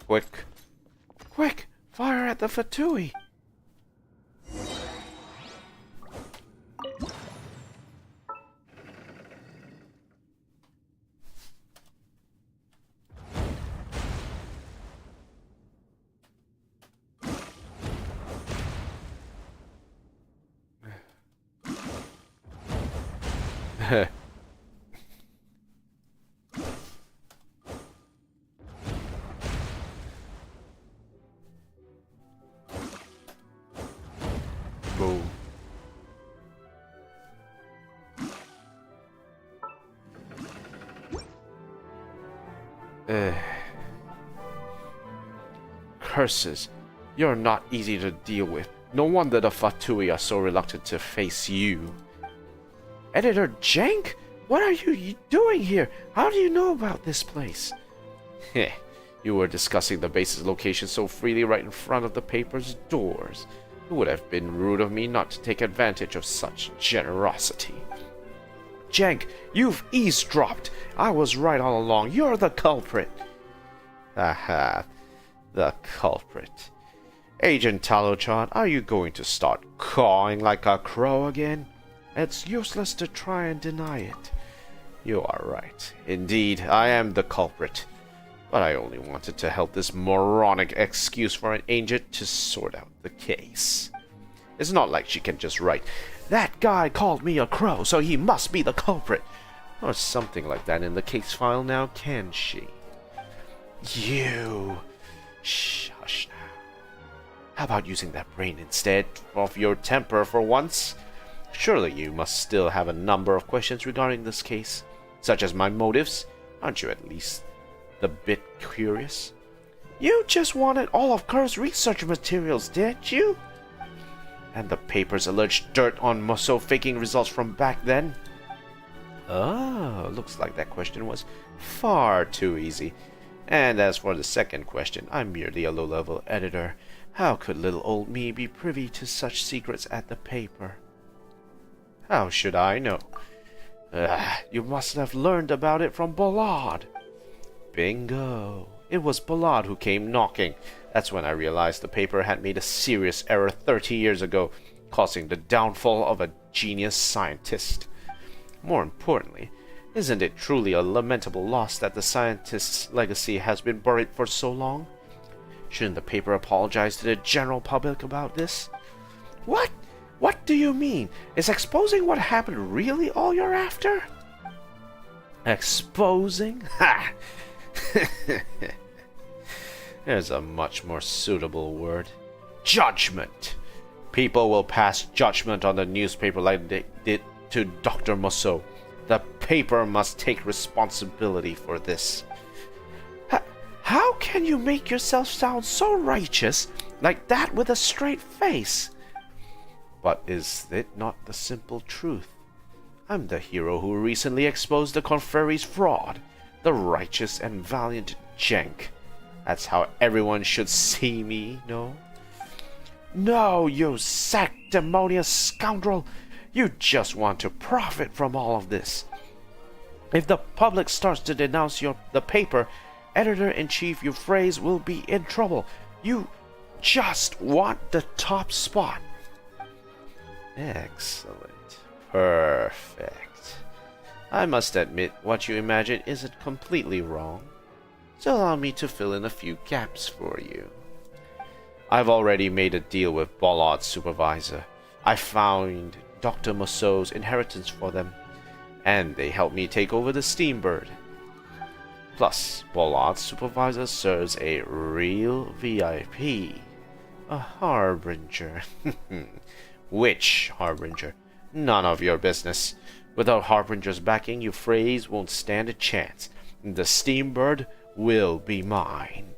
Quick. Quick! Fire at the Fatui! Boom. Curses. You're not easy to deal with. No wonder the Fatui are so reluctant to face you. Editor Jank? What are you doing here? How do you know about this place? Heh. You were discussing the base's location so freely right in front of the paper's doors. It would have been rude of me not to take advantage of such generosity. Jank, you've eavesdropped. I was right all along. You're the culprit. Haha, the culprit. Agent Talochan, are you going to start cawing like a crow again? It's useless to try and deny it. You are right. Indeed, I am the culprit. But I only wanted to help this moronic excuse for an agent to sort out the case. It's not like she can just write, "That guy called me a crow, so he must be the culprit," or something like that in the case file now, can she? You... Shush now. How about using that brain instead of your temper for once? Surely you must still have a number of questions regarding this case, such as my motives. Aren't you at least a bit curious? You just wanted all of Kerr's research materials, didn't you? And the paper's alleged dirt on Musso faking results from back then? Oh, looks like that question was far too easy. And as for the second question, I'm merely a low-level editor. How could little old me be privy to such secrets at the paper? How should I know? You must have learned about it from Ballard. Bingo. It was Ballard who came knocking. That's when I realized the paper had made a serious error 30 years ago, causing the downfall of a genius scientist. More importantly, isn't it truly a lamentable loss that the scientist's legacy has been buried for so long? Shouldn't the paper apologize to the general public about this? What? What do you mean? Is exposing what happened really all you're after? Exposing? Ha! There's a much more suitable word. Judgment! People will pass judgment on the newspaper like they did to Dr. Musso. The paper must take responsibility for this. How can you make yourself sound so righteous like that with a straight face? But is it not the simple truth? I'm the hero who recently exposed the Confrerie's fraud, the righteous and valiant Jank. That's how everyone should see me, no? No, you sanctimonious scoundrel! You just want to profit from all of this. If the public starts to denounce the paper, Editor-in-Chief Euphrates will be in trouble. You just want the top spot. Excellent. Perfect. I must admit, what you imagine isn't completely wrong. So allow me to fill in a few gaps for you. I've already made a deal with Ballard's supervisor. I found Dr. Musso's inheritance for them, and they helped me take over the Steambird. Plus, Ballard's supervisor serves a real VIP, a harbinger. Which harbinger? None of your business. Without harbinger's backing, Euphrates won't stand a chance. The Steambird will be mine.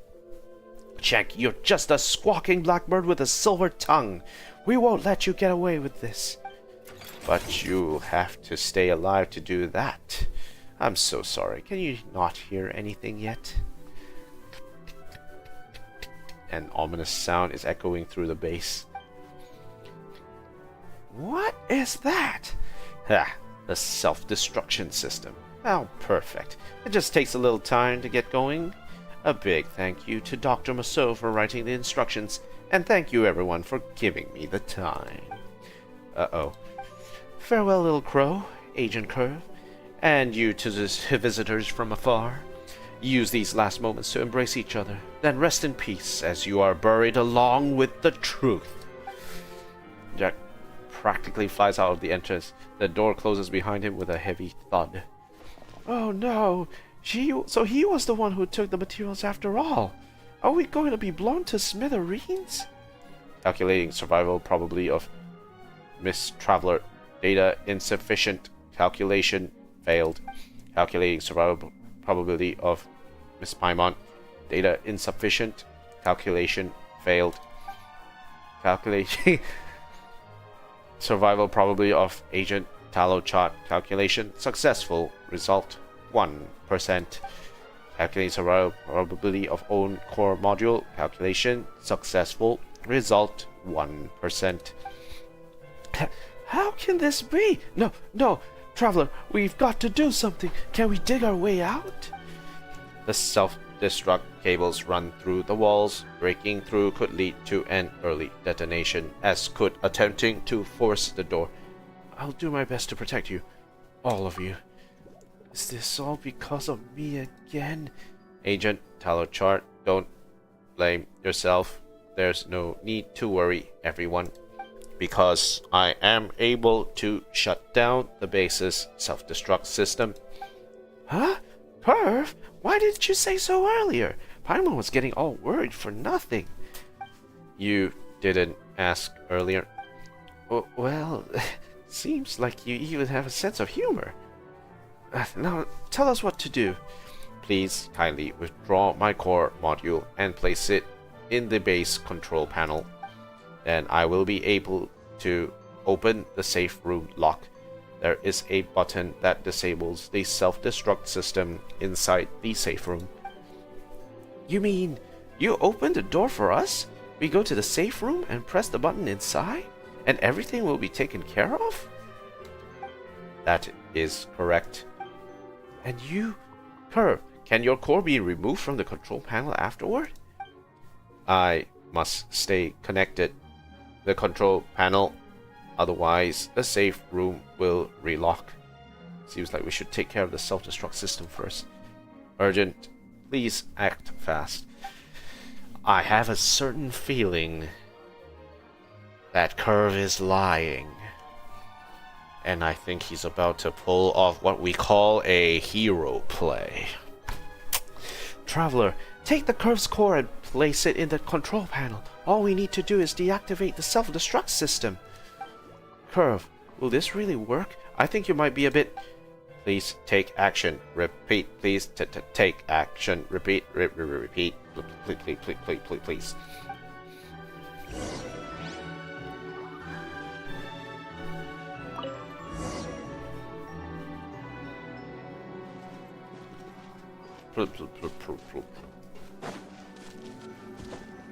Jank, you're just a squawking blackbird with a silver tongue. We won't let you get away with this. But you'll have to stay alive to do that. I'm so sorry. Can you not hear anything yet? An ominous sound is echoing through the base. What is that? Ha! The self-destruction system. How perfect. It just takes a little time to get going. A big thank you to Dr. Maso for writing the instructions, and thank you everyone for giving me the time. Uh-oh. Farewell, little crow, Agent Curve, and you to the visitors from afar. Use these last moments to embrace each other, then rest in peace as you are buried along with the truth. Jack practically flies out of the entrance. The door closes behind him with a heavy thud. Oh no! So he was the one who took the materials after all. Are we going to be blown to smithereens? Calculating survival probability of Miss Traveler. Data insufficient. Calculation failed. Calculating survival probability of Miss Paimon. Data insufficient. Calculation failed. Calculating survival probability of Agent Talochat. Calculation successful. Result 1%. Calculating survival probability of own core module. Calculation successful. Result 1%. How can this be? No, Traveler, we've got to do something. Can we dig our way out? The self-destruct cables run through the walls. Breaking through could lead to an early detonation, as could attempting to force the door. I'll do my best to protect you. All of you. Is this all because of me again? Agent Talochat, don't blame yourself. There's no need to worry, everyone. Because I am able to shut down the base's self-destruct system. Huh? Perv? Why didn't you say so earlier? Paimon was getting all worried for nothing. You didn't ask earlier. Well, seems like you even have a sense of humor. Now, tell us what to do. Please kindly withdraw my core module and place it in the base control panel. Then I will be able to open the safe room lock. There is a button that disables the self-destruct system inside the safe room. You mean you open the door for us? We go to the safe room and press the button inside, and everything will be taken care of? That is correct. And you, Curve, can your core be removed from the control panel afterward? I must stay connected. The control panel, otherwise the safe room will relock. Seems like we should take care of the self-destruct system first. Urgent, please act fast. I have a certain feeling that Curve is lying. And I think he's about to pull off what we call a hero play. Traveler, take the Curve's core and place it in the control panel. All we need to do is deactivate the self-destruct system. Curve, will this really work? I think you might be a bit... Please take action. Repeat, please. Take action. Repeat. Repeat. Please.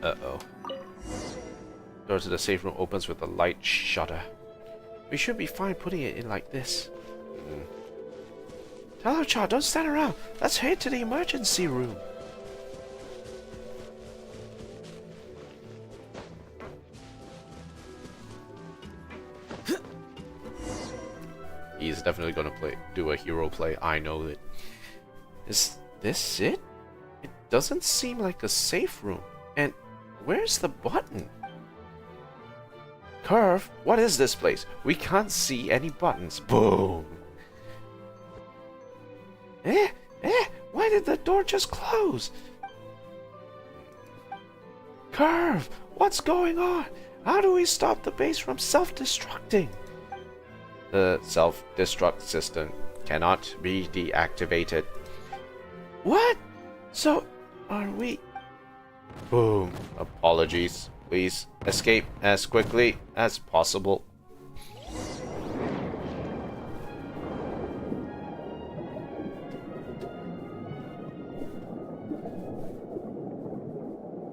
Uh-oh. Door to the safe room opens with a light shutter. We should be fine putting it in like this. Talochat, don't stand around. Let's head to the emergency room. He's definitely gonna do a hero play. I know it. Is this it? It doesn't seem like a safe room. And where's the button? Curve, what is this place? We can't see any buttons. Boom. Why did the door just close? Curve, what's going on? How do we stop the base from self-destructing? The self-destruct system cannot be deactivated. What? So, are we... Boom. Apologies. Please escape as quickly as possible.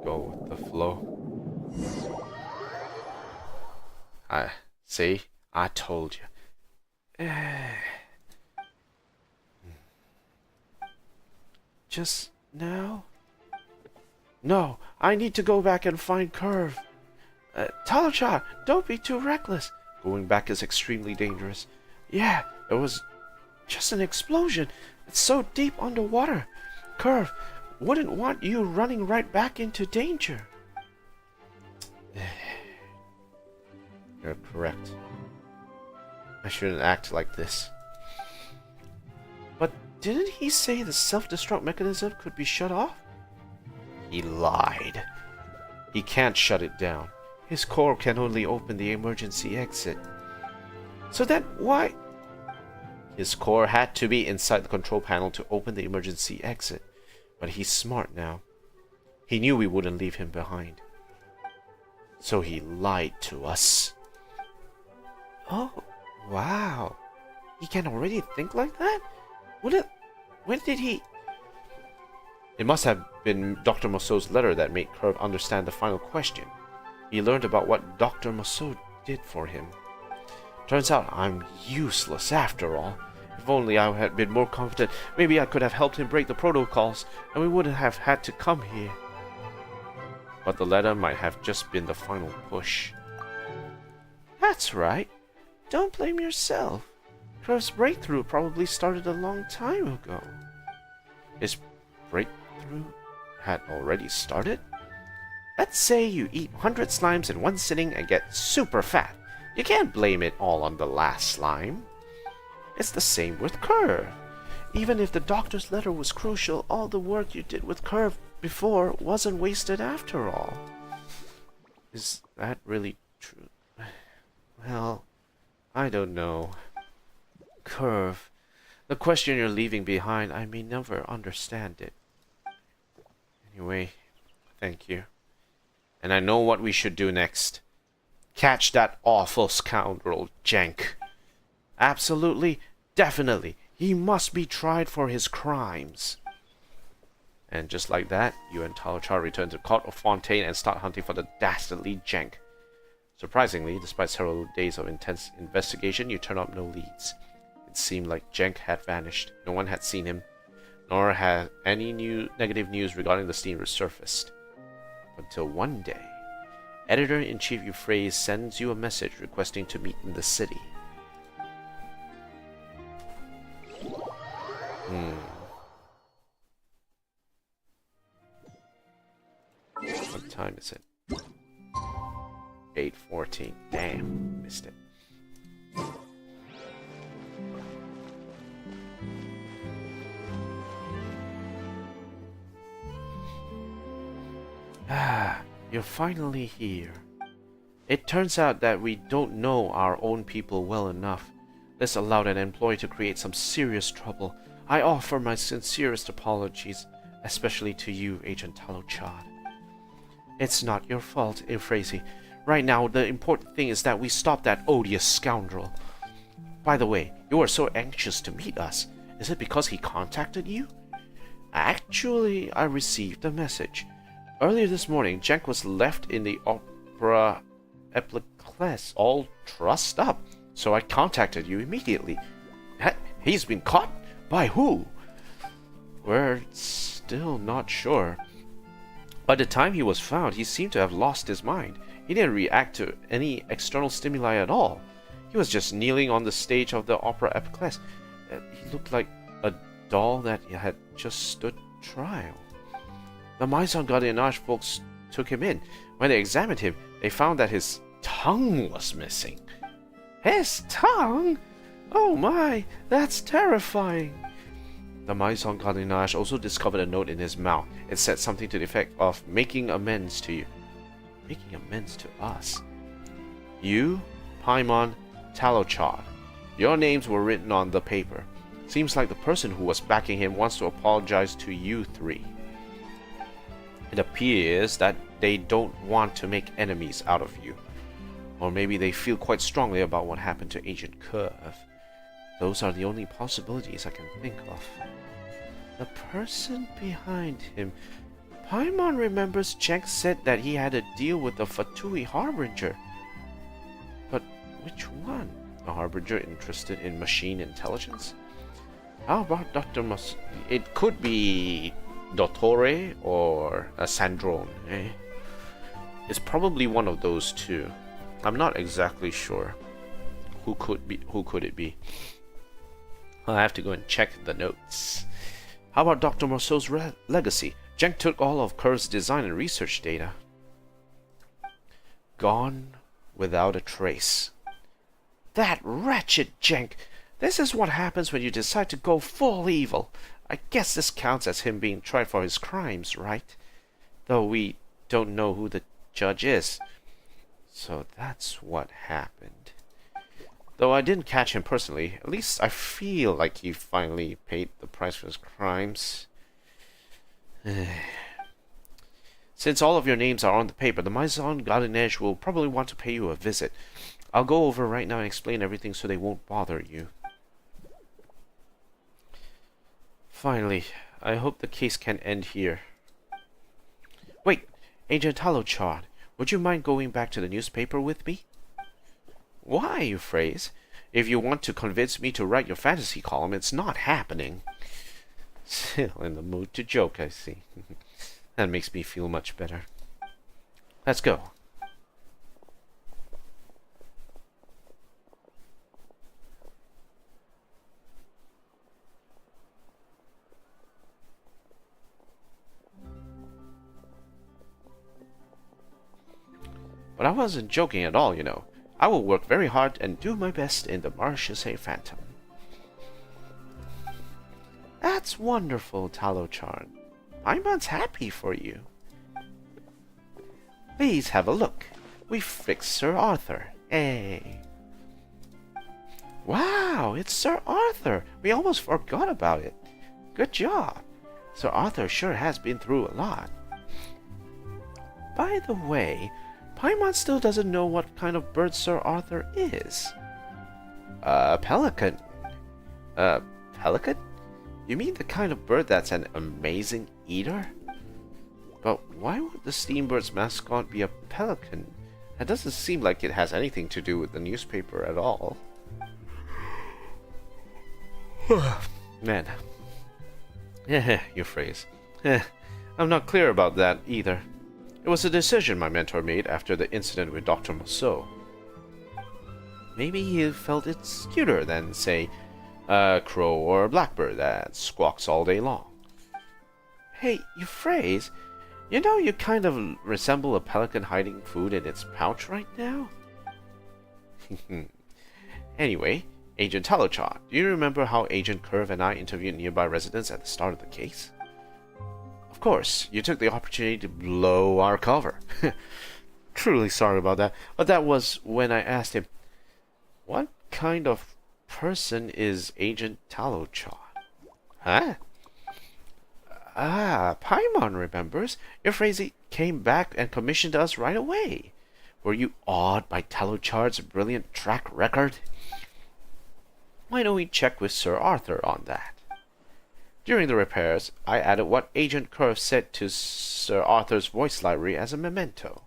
Go with the flow. blow. See? I told you. Just now? No, I need to go back and find Curve. Talachar, don't be too reckless. Going back is extremely dangerous. Yeah, there was just an explosion. It's so deep underwater. Curve, wouldn't want you running right back into danger. You're correct. I shouldn't act like this. But didn't he say the self-destruct mechanism could be shut off? He lied. He can't shut it down. His core can only open the emergency exit. So then why? His core had to be inside the control panel to open the emergency exit. But he's smart now. He knew we wouldn't leave him behind. So he lied to us. Oh, wow. He can already think like that? When did he... It must have been Dr. Mousseau's letter that made Curve understand the final question. He learned about what Dr. Mousseau did for him. Turns out I'm useless after all. If only I had been more confident, maybe I could have helped him break the protocols, and we wouldn't have had to come here. But the letter might have just been the final push. That's right. Don't blame yourself. Curve's breakthrough probably started a long time ago. His breakthrough had already started? Let's say you eat 100 slimes in one sitting and get super fat. You can't blame it all on the last slime. It's the same with Curve. Even if the doctor's letter was crucial, all the work you did with Curve before wasn't wasted after all. Is that really true? Well, I don't know. Curve, the question you're leaving behind, I may never understand it. Anyway, thank you. And I know what we should do next. Catch that awful scoundrel, Jank. Absolutely, definitely. He must be tried for his crimes. And just like that, you and Talachar return to Court of Fontaine and start hunting for the dastardly Jank. Surprisingly, despite several days of intense investigation, you turn up no leads. It seemed like Jank had vanished. No one had seen him, nor had any negative news regarding the steam resurfaced. Until one day, Editor-in-Chief Euphrates sends you a message requesting to meet in the city. What time is it? 8:14. Damn, missed it. You're finally here. It turns out that we don't know our own people well enough. This allowed an employee to create some serious trouble. I offer my sincerest apologies, especially to you, Agent Talachar. It's not your fault, Euphrates. Right now, the important thing is that we stop that odious scoundrel. By the way, you are so anxious to meet us. Is it because he contacted you? Actually, I received a message. Earlier this morning, Jank was left in the Opera Epiclese, all trussed up. So I contacted you immediately. He's been caught? By who? We're still not sure. By the time he was found, he seemed to have lost his mind. He didn't react to any external stimuli at all. He was just kneeling on the stage of the Opera Epiclese. He looked like a doll that had just stood trial. The Maison Gardiennage folks took him in. When they examined him, they found that his tongue was missing. His tongue? Oh my, that's terrifying. The Maison Gardiennage also discovered a note in his mouth. It said something to the effect of making amends to you. Making amends to us? You, Paimon, Talachar. Your names were written on the paper. Seems like the person who was backing him wants to apologize to you three. It appears that they don't want to make enemies out of you. Or maybe they feel quite strongly about what happened to Agent Curve. Those are the only possibilities I can think of. The person behind him, Paimon remembers Jenk said that he had a deal with the Fatui Harbinger. But which one? A Harbinger interested in machine intelligence? How about Dr. It could be Dottore or a Sandrone, eh? It's probably one of those two. I'm not exactly sure. Who could it be? I'll have to go and check the notes. How about Dr. Morceau's legacy? Jenk took all of Kerr's design and research data. Gone without a trace. That wretched Jenk! This is what happens when you decide to go full evil. I guess this counts as him being tried for his crimes, right? Though we don't know who the judge is. So that's what happened. Though I didn't catch him personally, at least I feel like he finally paid the price for his crimes. Since all of your names are on the paper, the Maison Gardinage will probably want to pay you a visit. I'll go over right now and explain everything so they won't bother you. Finally, I hope the case can end here. Wait, Agent Halochard, would you mind going back to the newspaper with me? Why, you phrase? If you want to convince me to write your fantasy column, it's not happening. Still in the mood to joke, I see. That makes me feel much better. Let's go. But I wasn't joking at all, you know. I will work very hard and do my best in the Marchese Phantom. That's wonderful, Talochard. Paimon's happy for you. Please have a look. We've fixed Sir Arthur. Hey. Wow, it's Sir Arthur. We almost forgot about it. Good job. Sir Arthur sure has been through a lot. By the way, Paimon still doesn't know what kind of bird Sir Arthur is. A pelican. A pelican? You mean the kind of bird that's an amazing eater? But why would the Steambird's mascot be a pelican? That doesn't seem like it has anything to do with the newspaper at all. Man. Your phrase. I'm not clear about that either. It was a decision my mentor made after the incident with Dr. Mousseau. Maybe he felt it's cuter than, say, a crow or a blackbird that squawks all day long. Hey, you phrase, you know you kind of resemble a pelican hiding food in its pouch right now? Anyway, Agent Talochard, do you remember how Agent Curve and I interviewed nearby residents at the start of the case? Of course, you took the opportunity to blow our cover. Truly sorry about that, but that was when I asked him, what kind of person is Agent Talochard? Huh? Ah, Paimon remembers. Your phrase came back and commissioned us right away. Were you awed by Talochard's brilliant track record? Why don't we check with Sir Arthur on that? During the repairs, I added what Agent Curve said to Sir Arthur's voice library as a memento.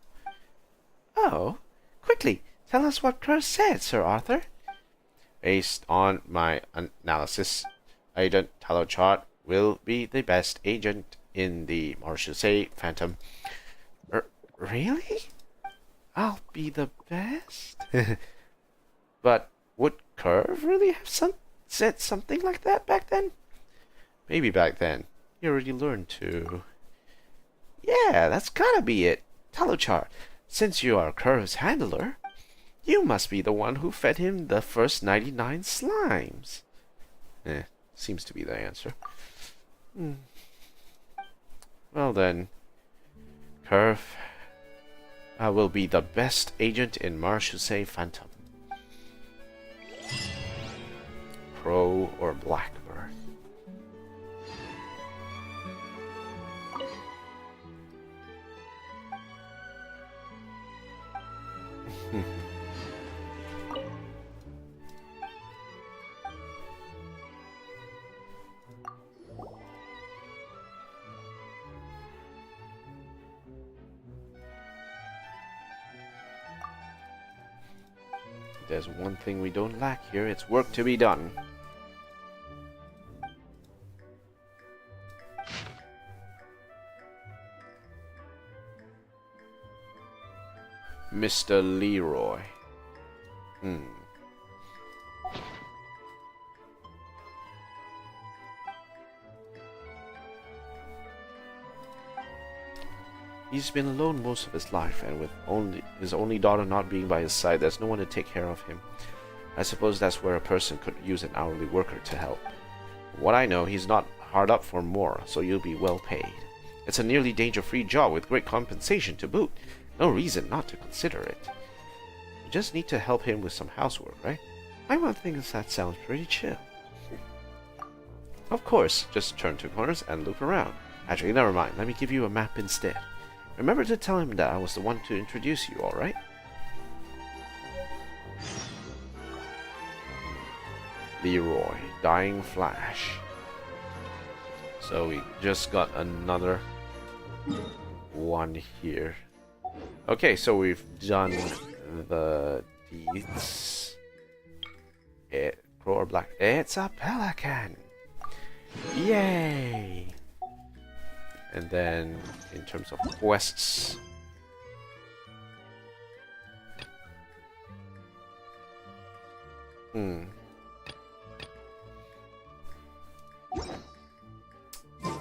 Oh, quickly, tell us what Curve said, Sir Arthur. Based on my analysis, Agent Talochard will be the best agent in the Marchese Phantom. Really? I'll be the best? But would Curve really have said something like that back then? Maybe back then. You already learned to. Yeah, that's gotta be it. Talochard, since you are Curve's handler, you must be the one who fed him the first 99 slimes. Seems to be the answer. Well then, Curve, I will be the best agent in Marchese Phantom. Crow or blackbird? There's one thing we don't lack here. It's work to be done. Mr. Leroy. He's been alone most of his life, and with his only daughter not being by his side, there's no one to take care of him. I suppose that's where a person could use an hourly worker to help. From what I know, he's not hard up for more, so you'll be well paid. It's a nearly danger-free job with great compensation to boot. No reason not to consider it. You just need to help him with some housework, right? I want things that sounds pretty chill. Of course, just turn 2 corners and loop around. Actually, never mind. Let me give you a map instead. Remember to tell him that I was the one to introduce you, alright? Leroy, Dying Flash. So we just got another one here. Okay, so we've done the deeds. Crow or black? It's a pelican! Yay! And then, in terms of quests,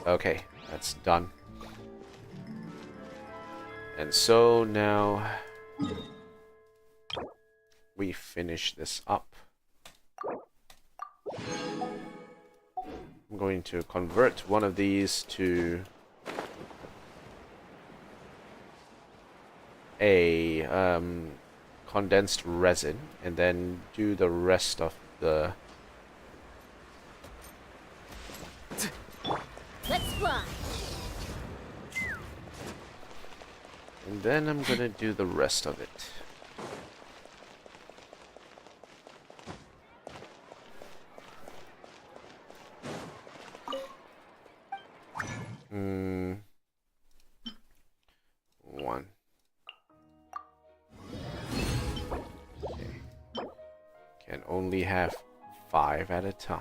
okay, that's done. And so now we finish this up. I'm going to convert one of these to a condensed resin, and then do the rest of the... Let's fly. And then I'm gonna do the rest of it. One. Okay. Can only have 5 at a time.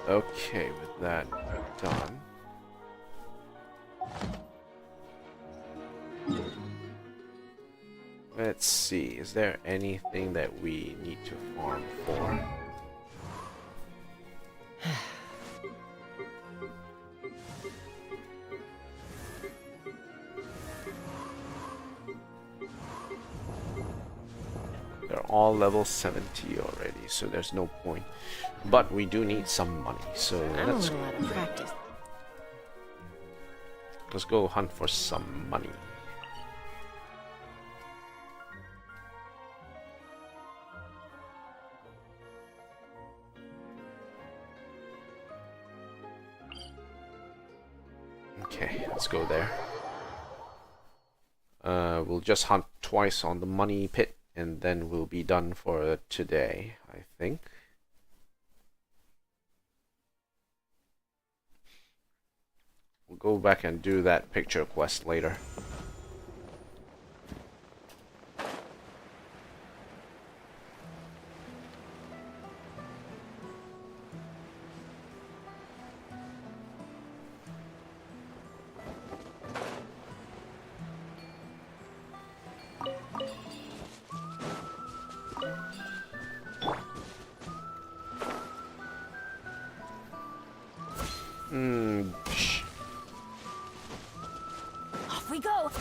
Okay, with that done. Let's see, is there anything that we need to farm for? They're all level 70 already, so there's no point. But we do need some money, so I'm a little out of practice. let's go hunt for some money. Okay, let's go there. We'll just hunt twice on the money pit, and then we'll be done for today, I think. We'll go back and do that picture quest later. Off we go.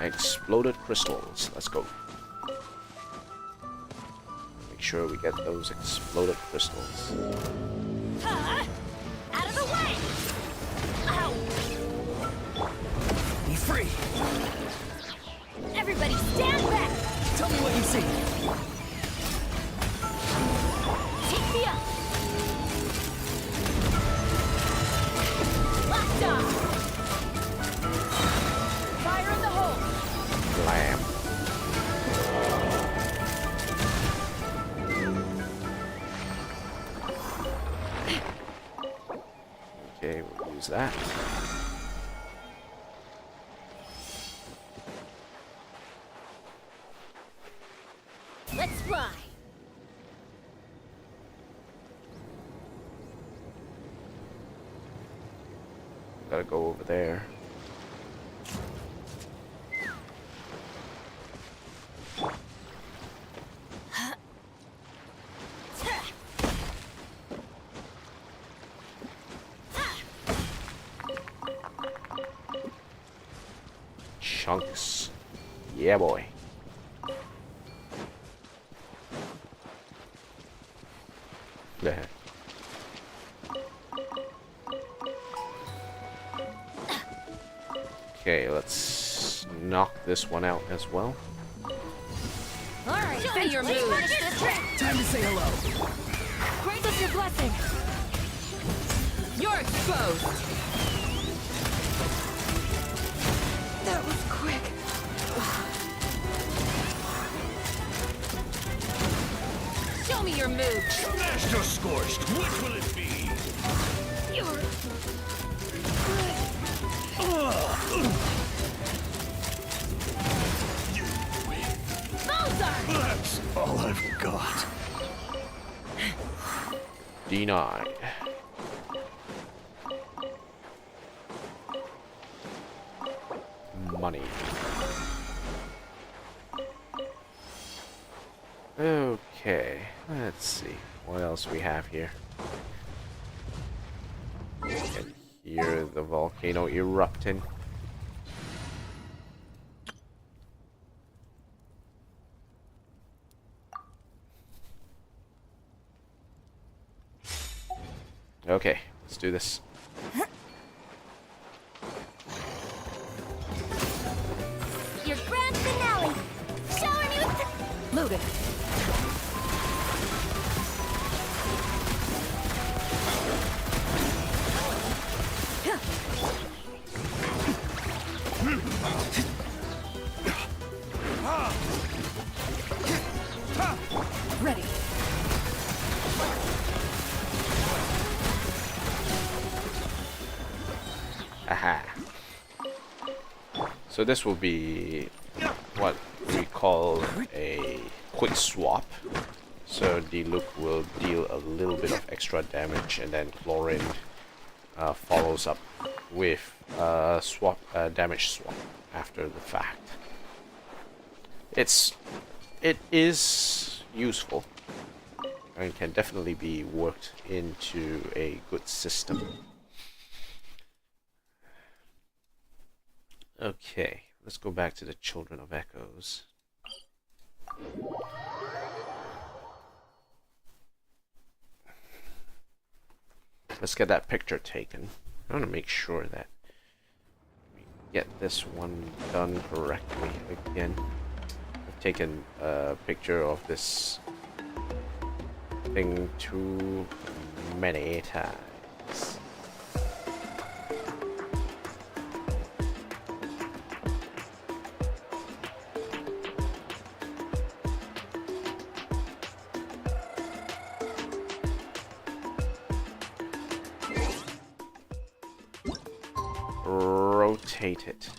Exploded crystals. Let's go. Make sure we get those exploded crystals. Out of the way! Ow! Be free! Everybody stand back! Tell me what you see! Take me up! Locked on! Fire in the hole! Blam. What's that? Let's fly. Gotta go over there. Chunks. Yeah, boy. There. Okay, let's knock this one out as well. All right, show me your moves. Time to say hello. Grant us your blessing. You're exposed. That was quick. Show me your moves. Master Scorched, what will it be? You're Mozart. That's all I've got. Denied. Money. Okay, let's see what else we have here. You can hear the volcano erupting. Okay, let's do this. Your grand finale. Shower me with the... Loaded. Ready. Aha. So this will be what we call a quick swap. So the look will deal a little bit of extra damage, and then Chlorine follows up with damage swap after the fact. It is useful and can definitely be worked into a good system. Okay, let's go back to the Children of Echoes. Let's get that picture taken. I want to make sure that we get this one done correctly again. I've taken a picture of this thing too many times. Rotate it.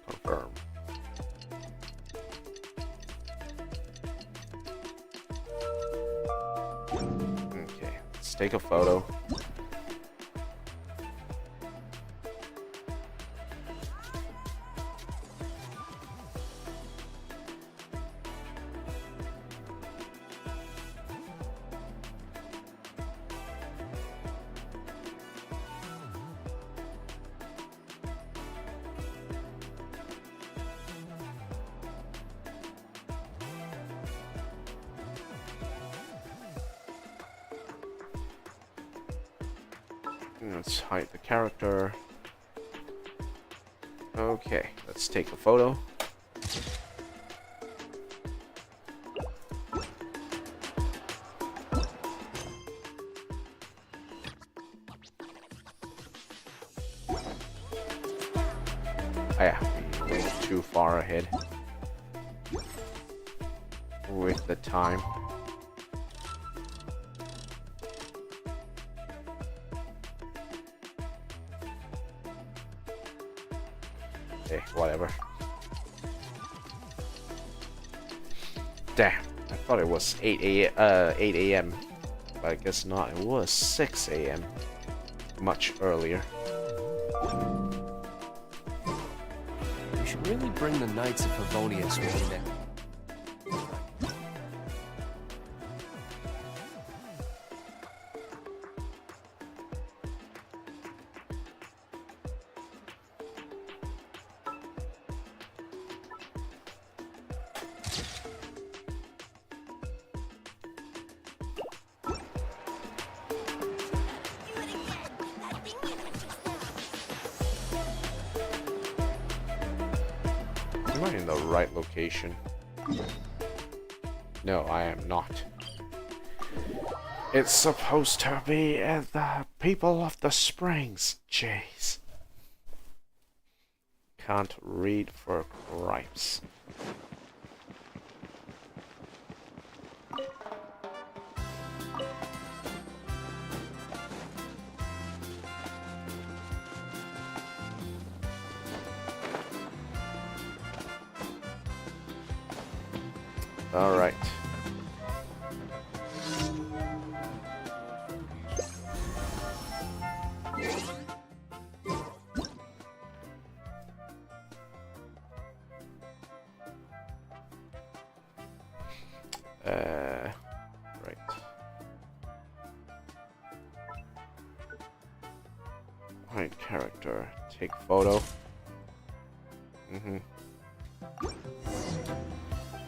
Confirm. Okay, let's take a photo. Let's hide the character. Okay, let's take a photo. Oh yeah, we went too far ahead with the time. Okay, whatever. Damn, I thought it was 8 a.m. But I guess not. It was 6 a.m. Much earlier. We should really bring the Knights of Favonius with me. Am I in the right location? No, I am not. It's supposed to be at the People of the Springs. Jeez. Can't read for gripes. All right. Right. Right character. Take photo.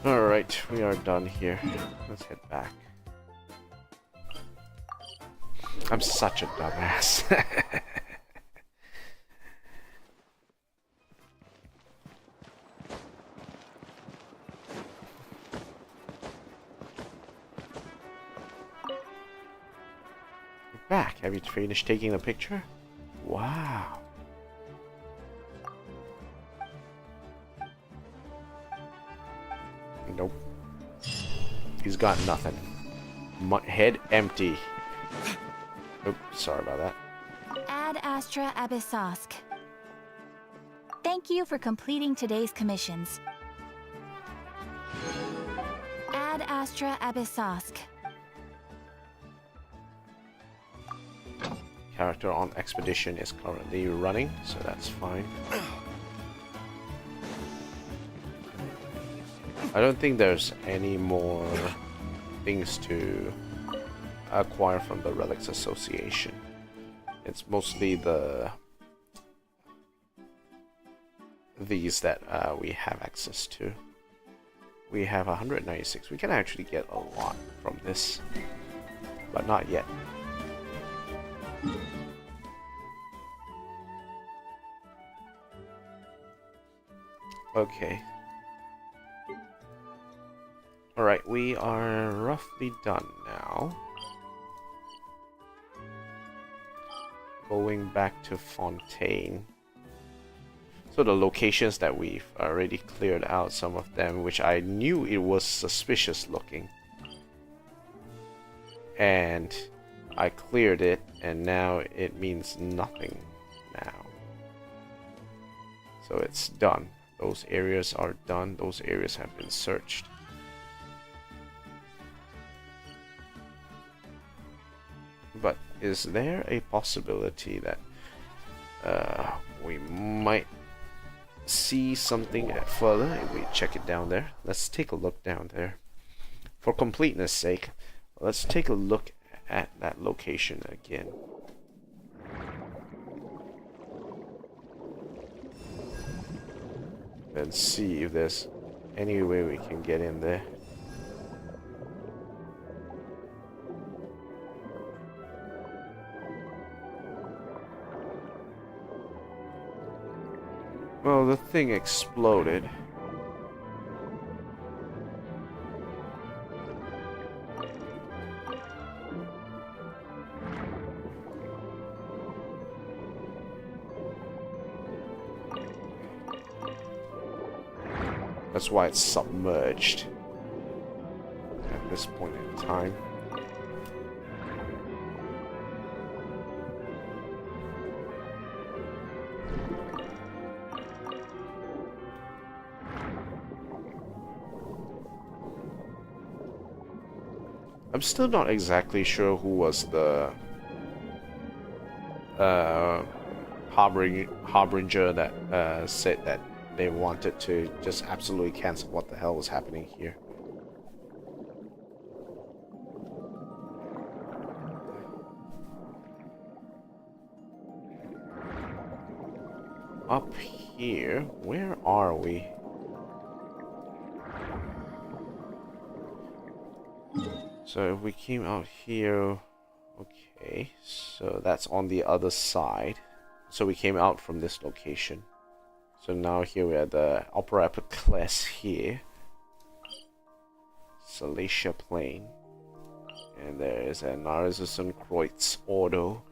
Alright, we are done here. Let's head back. I'm such a dumbass. Back. Have you finished taking the picture? Wow. Nope. He's got nothing. Head empty. Oops, sorry about that. Ad Astra Abyssosk. Thank you for completing today's commissions. Ad Astra Abyssosk. Character on expedition is currently running, so that's fine. I don't think there's any more things to acquire from the Relics Association. It's mostly these that we have access to. We have 196. We can actually get a lot from this, but not yet. Okay. Alright, we are roughly done now. Going back to Fontaine. So the locations that we've already cleared out, some of them, which I knew it was suspicious looking. And I cleared it, and now it means nothing now. So it's done. Those areas are done. Those areas have been searched. But is there a possibility that we might see something further if we check it down there? Let's take a look down there. For completeness sake, let's take a look at that location again. And see if there's any way we can get in there. Well, the thing exploded. That's why it's submerged at this point in time. I'm still not exactly sure who was the harbinger that said that they wanted to just absolutely cancel what the hell was happening here. Up here, where are we? So if we came out here, okay, so that's on the other side. So we came out from this location. So now here we are at the Opera Epiclese here. Salacia Plain. And there is a Narcissenkreuz Ordo.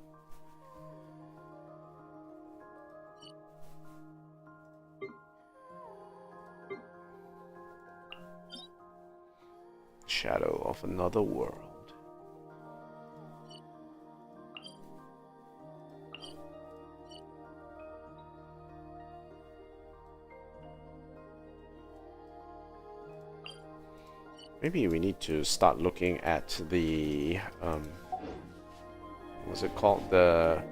Shadow of another world. Maybe we need to start looking at the what's it called? The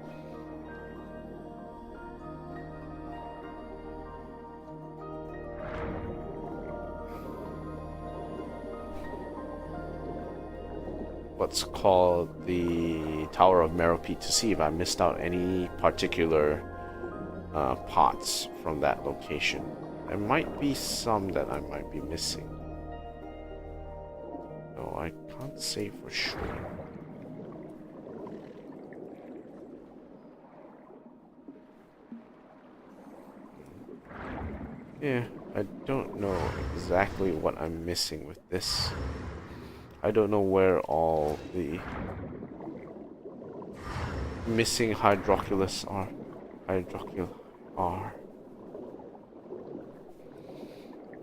what's called the Tower of Meropide to see if I missed out any particular parts from that location. There might be some that I might be missing. No, I can't say for sure. Yeah, I don't know exactly what I'm missing with this. I don't know where all the missing hydroculus are.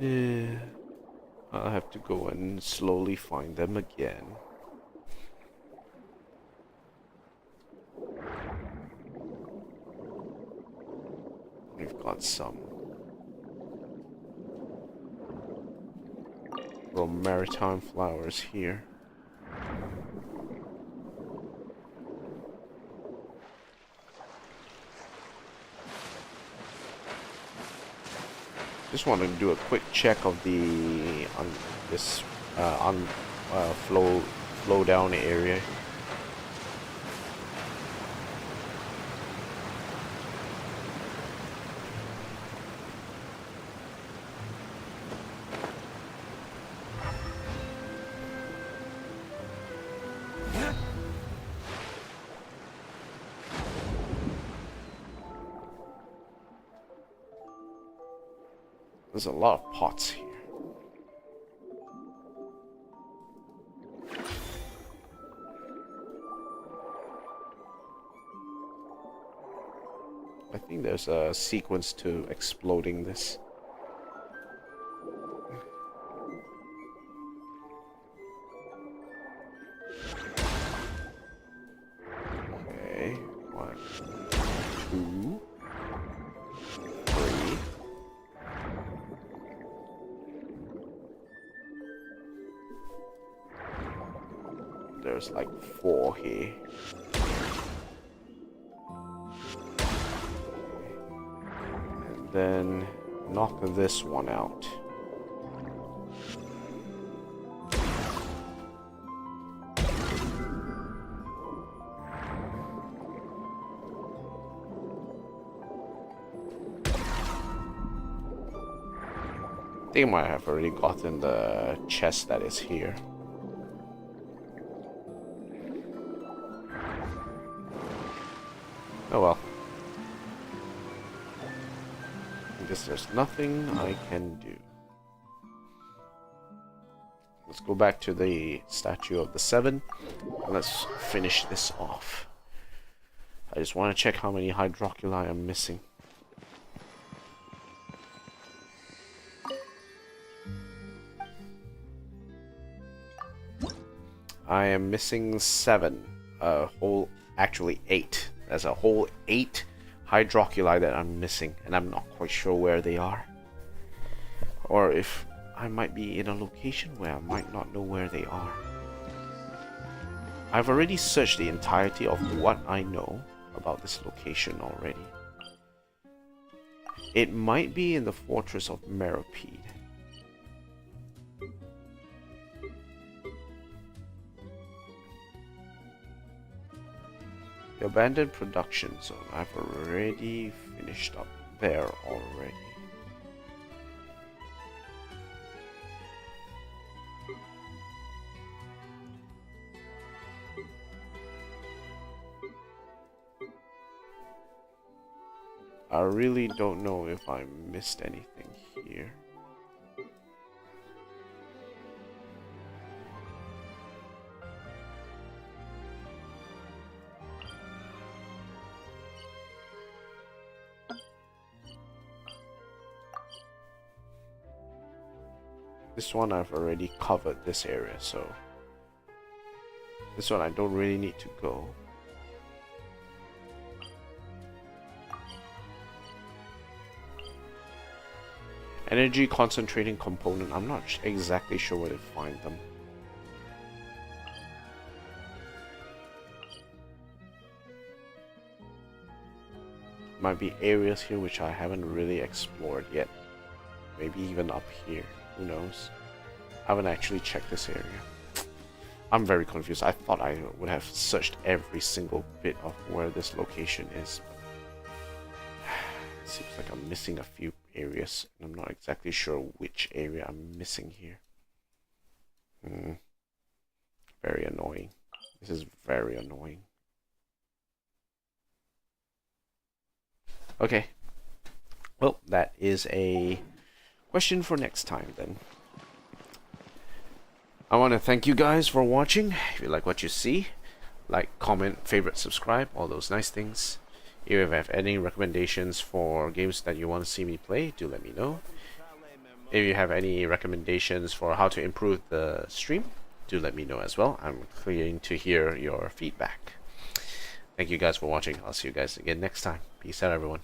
Yeah, I'll have to go and slowly find them again. We've got some maritime flowers here. Just want to do a quick check of the flow down area. There's a lot of pots here. I think there's a sequence to exploding this. Okay, 1, 2, 3. There's like 4 here. And then knock this one out. I think I might have already gotten the chest that is here. Oh well. I guess there's nothing I can do. Let's go back to the statue of the 7 and let's finish this off. I just want to check how many hydroculi I'm missing. I am missing 7. Actually 8. There's a whole 8 hydroculi that I'm missing, and I'm not quite sure where they are. Or if I might be in a location where I might not know where they are. I've already searched the entirety of what I know about this location already. It might be in the fortress of Meropide. The abandoned production zone. I've already finished up there already. I really don't know if I missed anything here. This one I've already covered this area, so this one I don't really need to go. Energy concentrating component. I'm not exactly sure where to find them. Might be areas here which I haven't really explored yet. Maybe even up here. Who knows? I haven't actually checked this area. I'm very confused. I thought I would have searched every single bit of where this location is. It seems like I'm missing a few areas, and I'm not exactly sure which area I'm missing here. Very annoying. This is very annoying. Okay. Well, that is a question for next time then. I want to thank you guys for watching. If you like what you see, like, comment, favorite, subscribe, all those nice things. If you have any recommendations for games that you want to see me play, do let me know. If you have any recommendations for how to improve the stream, do let me know as well. I'm keen to hear your feedback. Thank you guys for watching. I'll see you guys again next time. Peace out, everyone.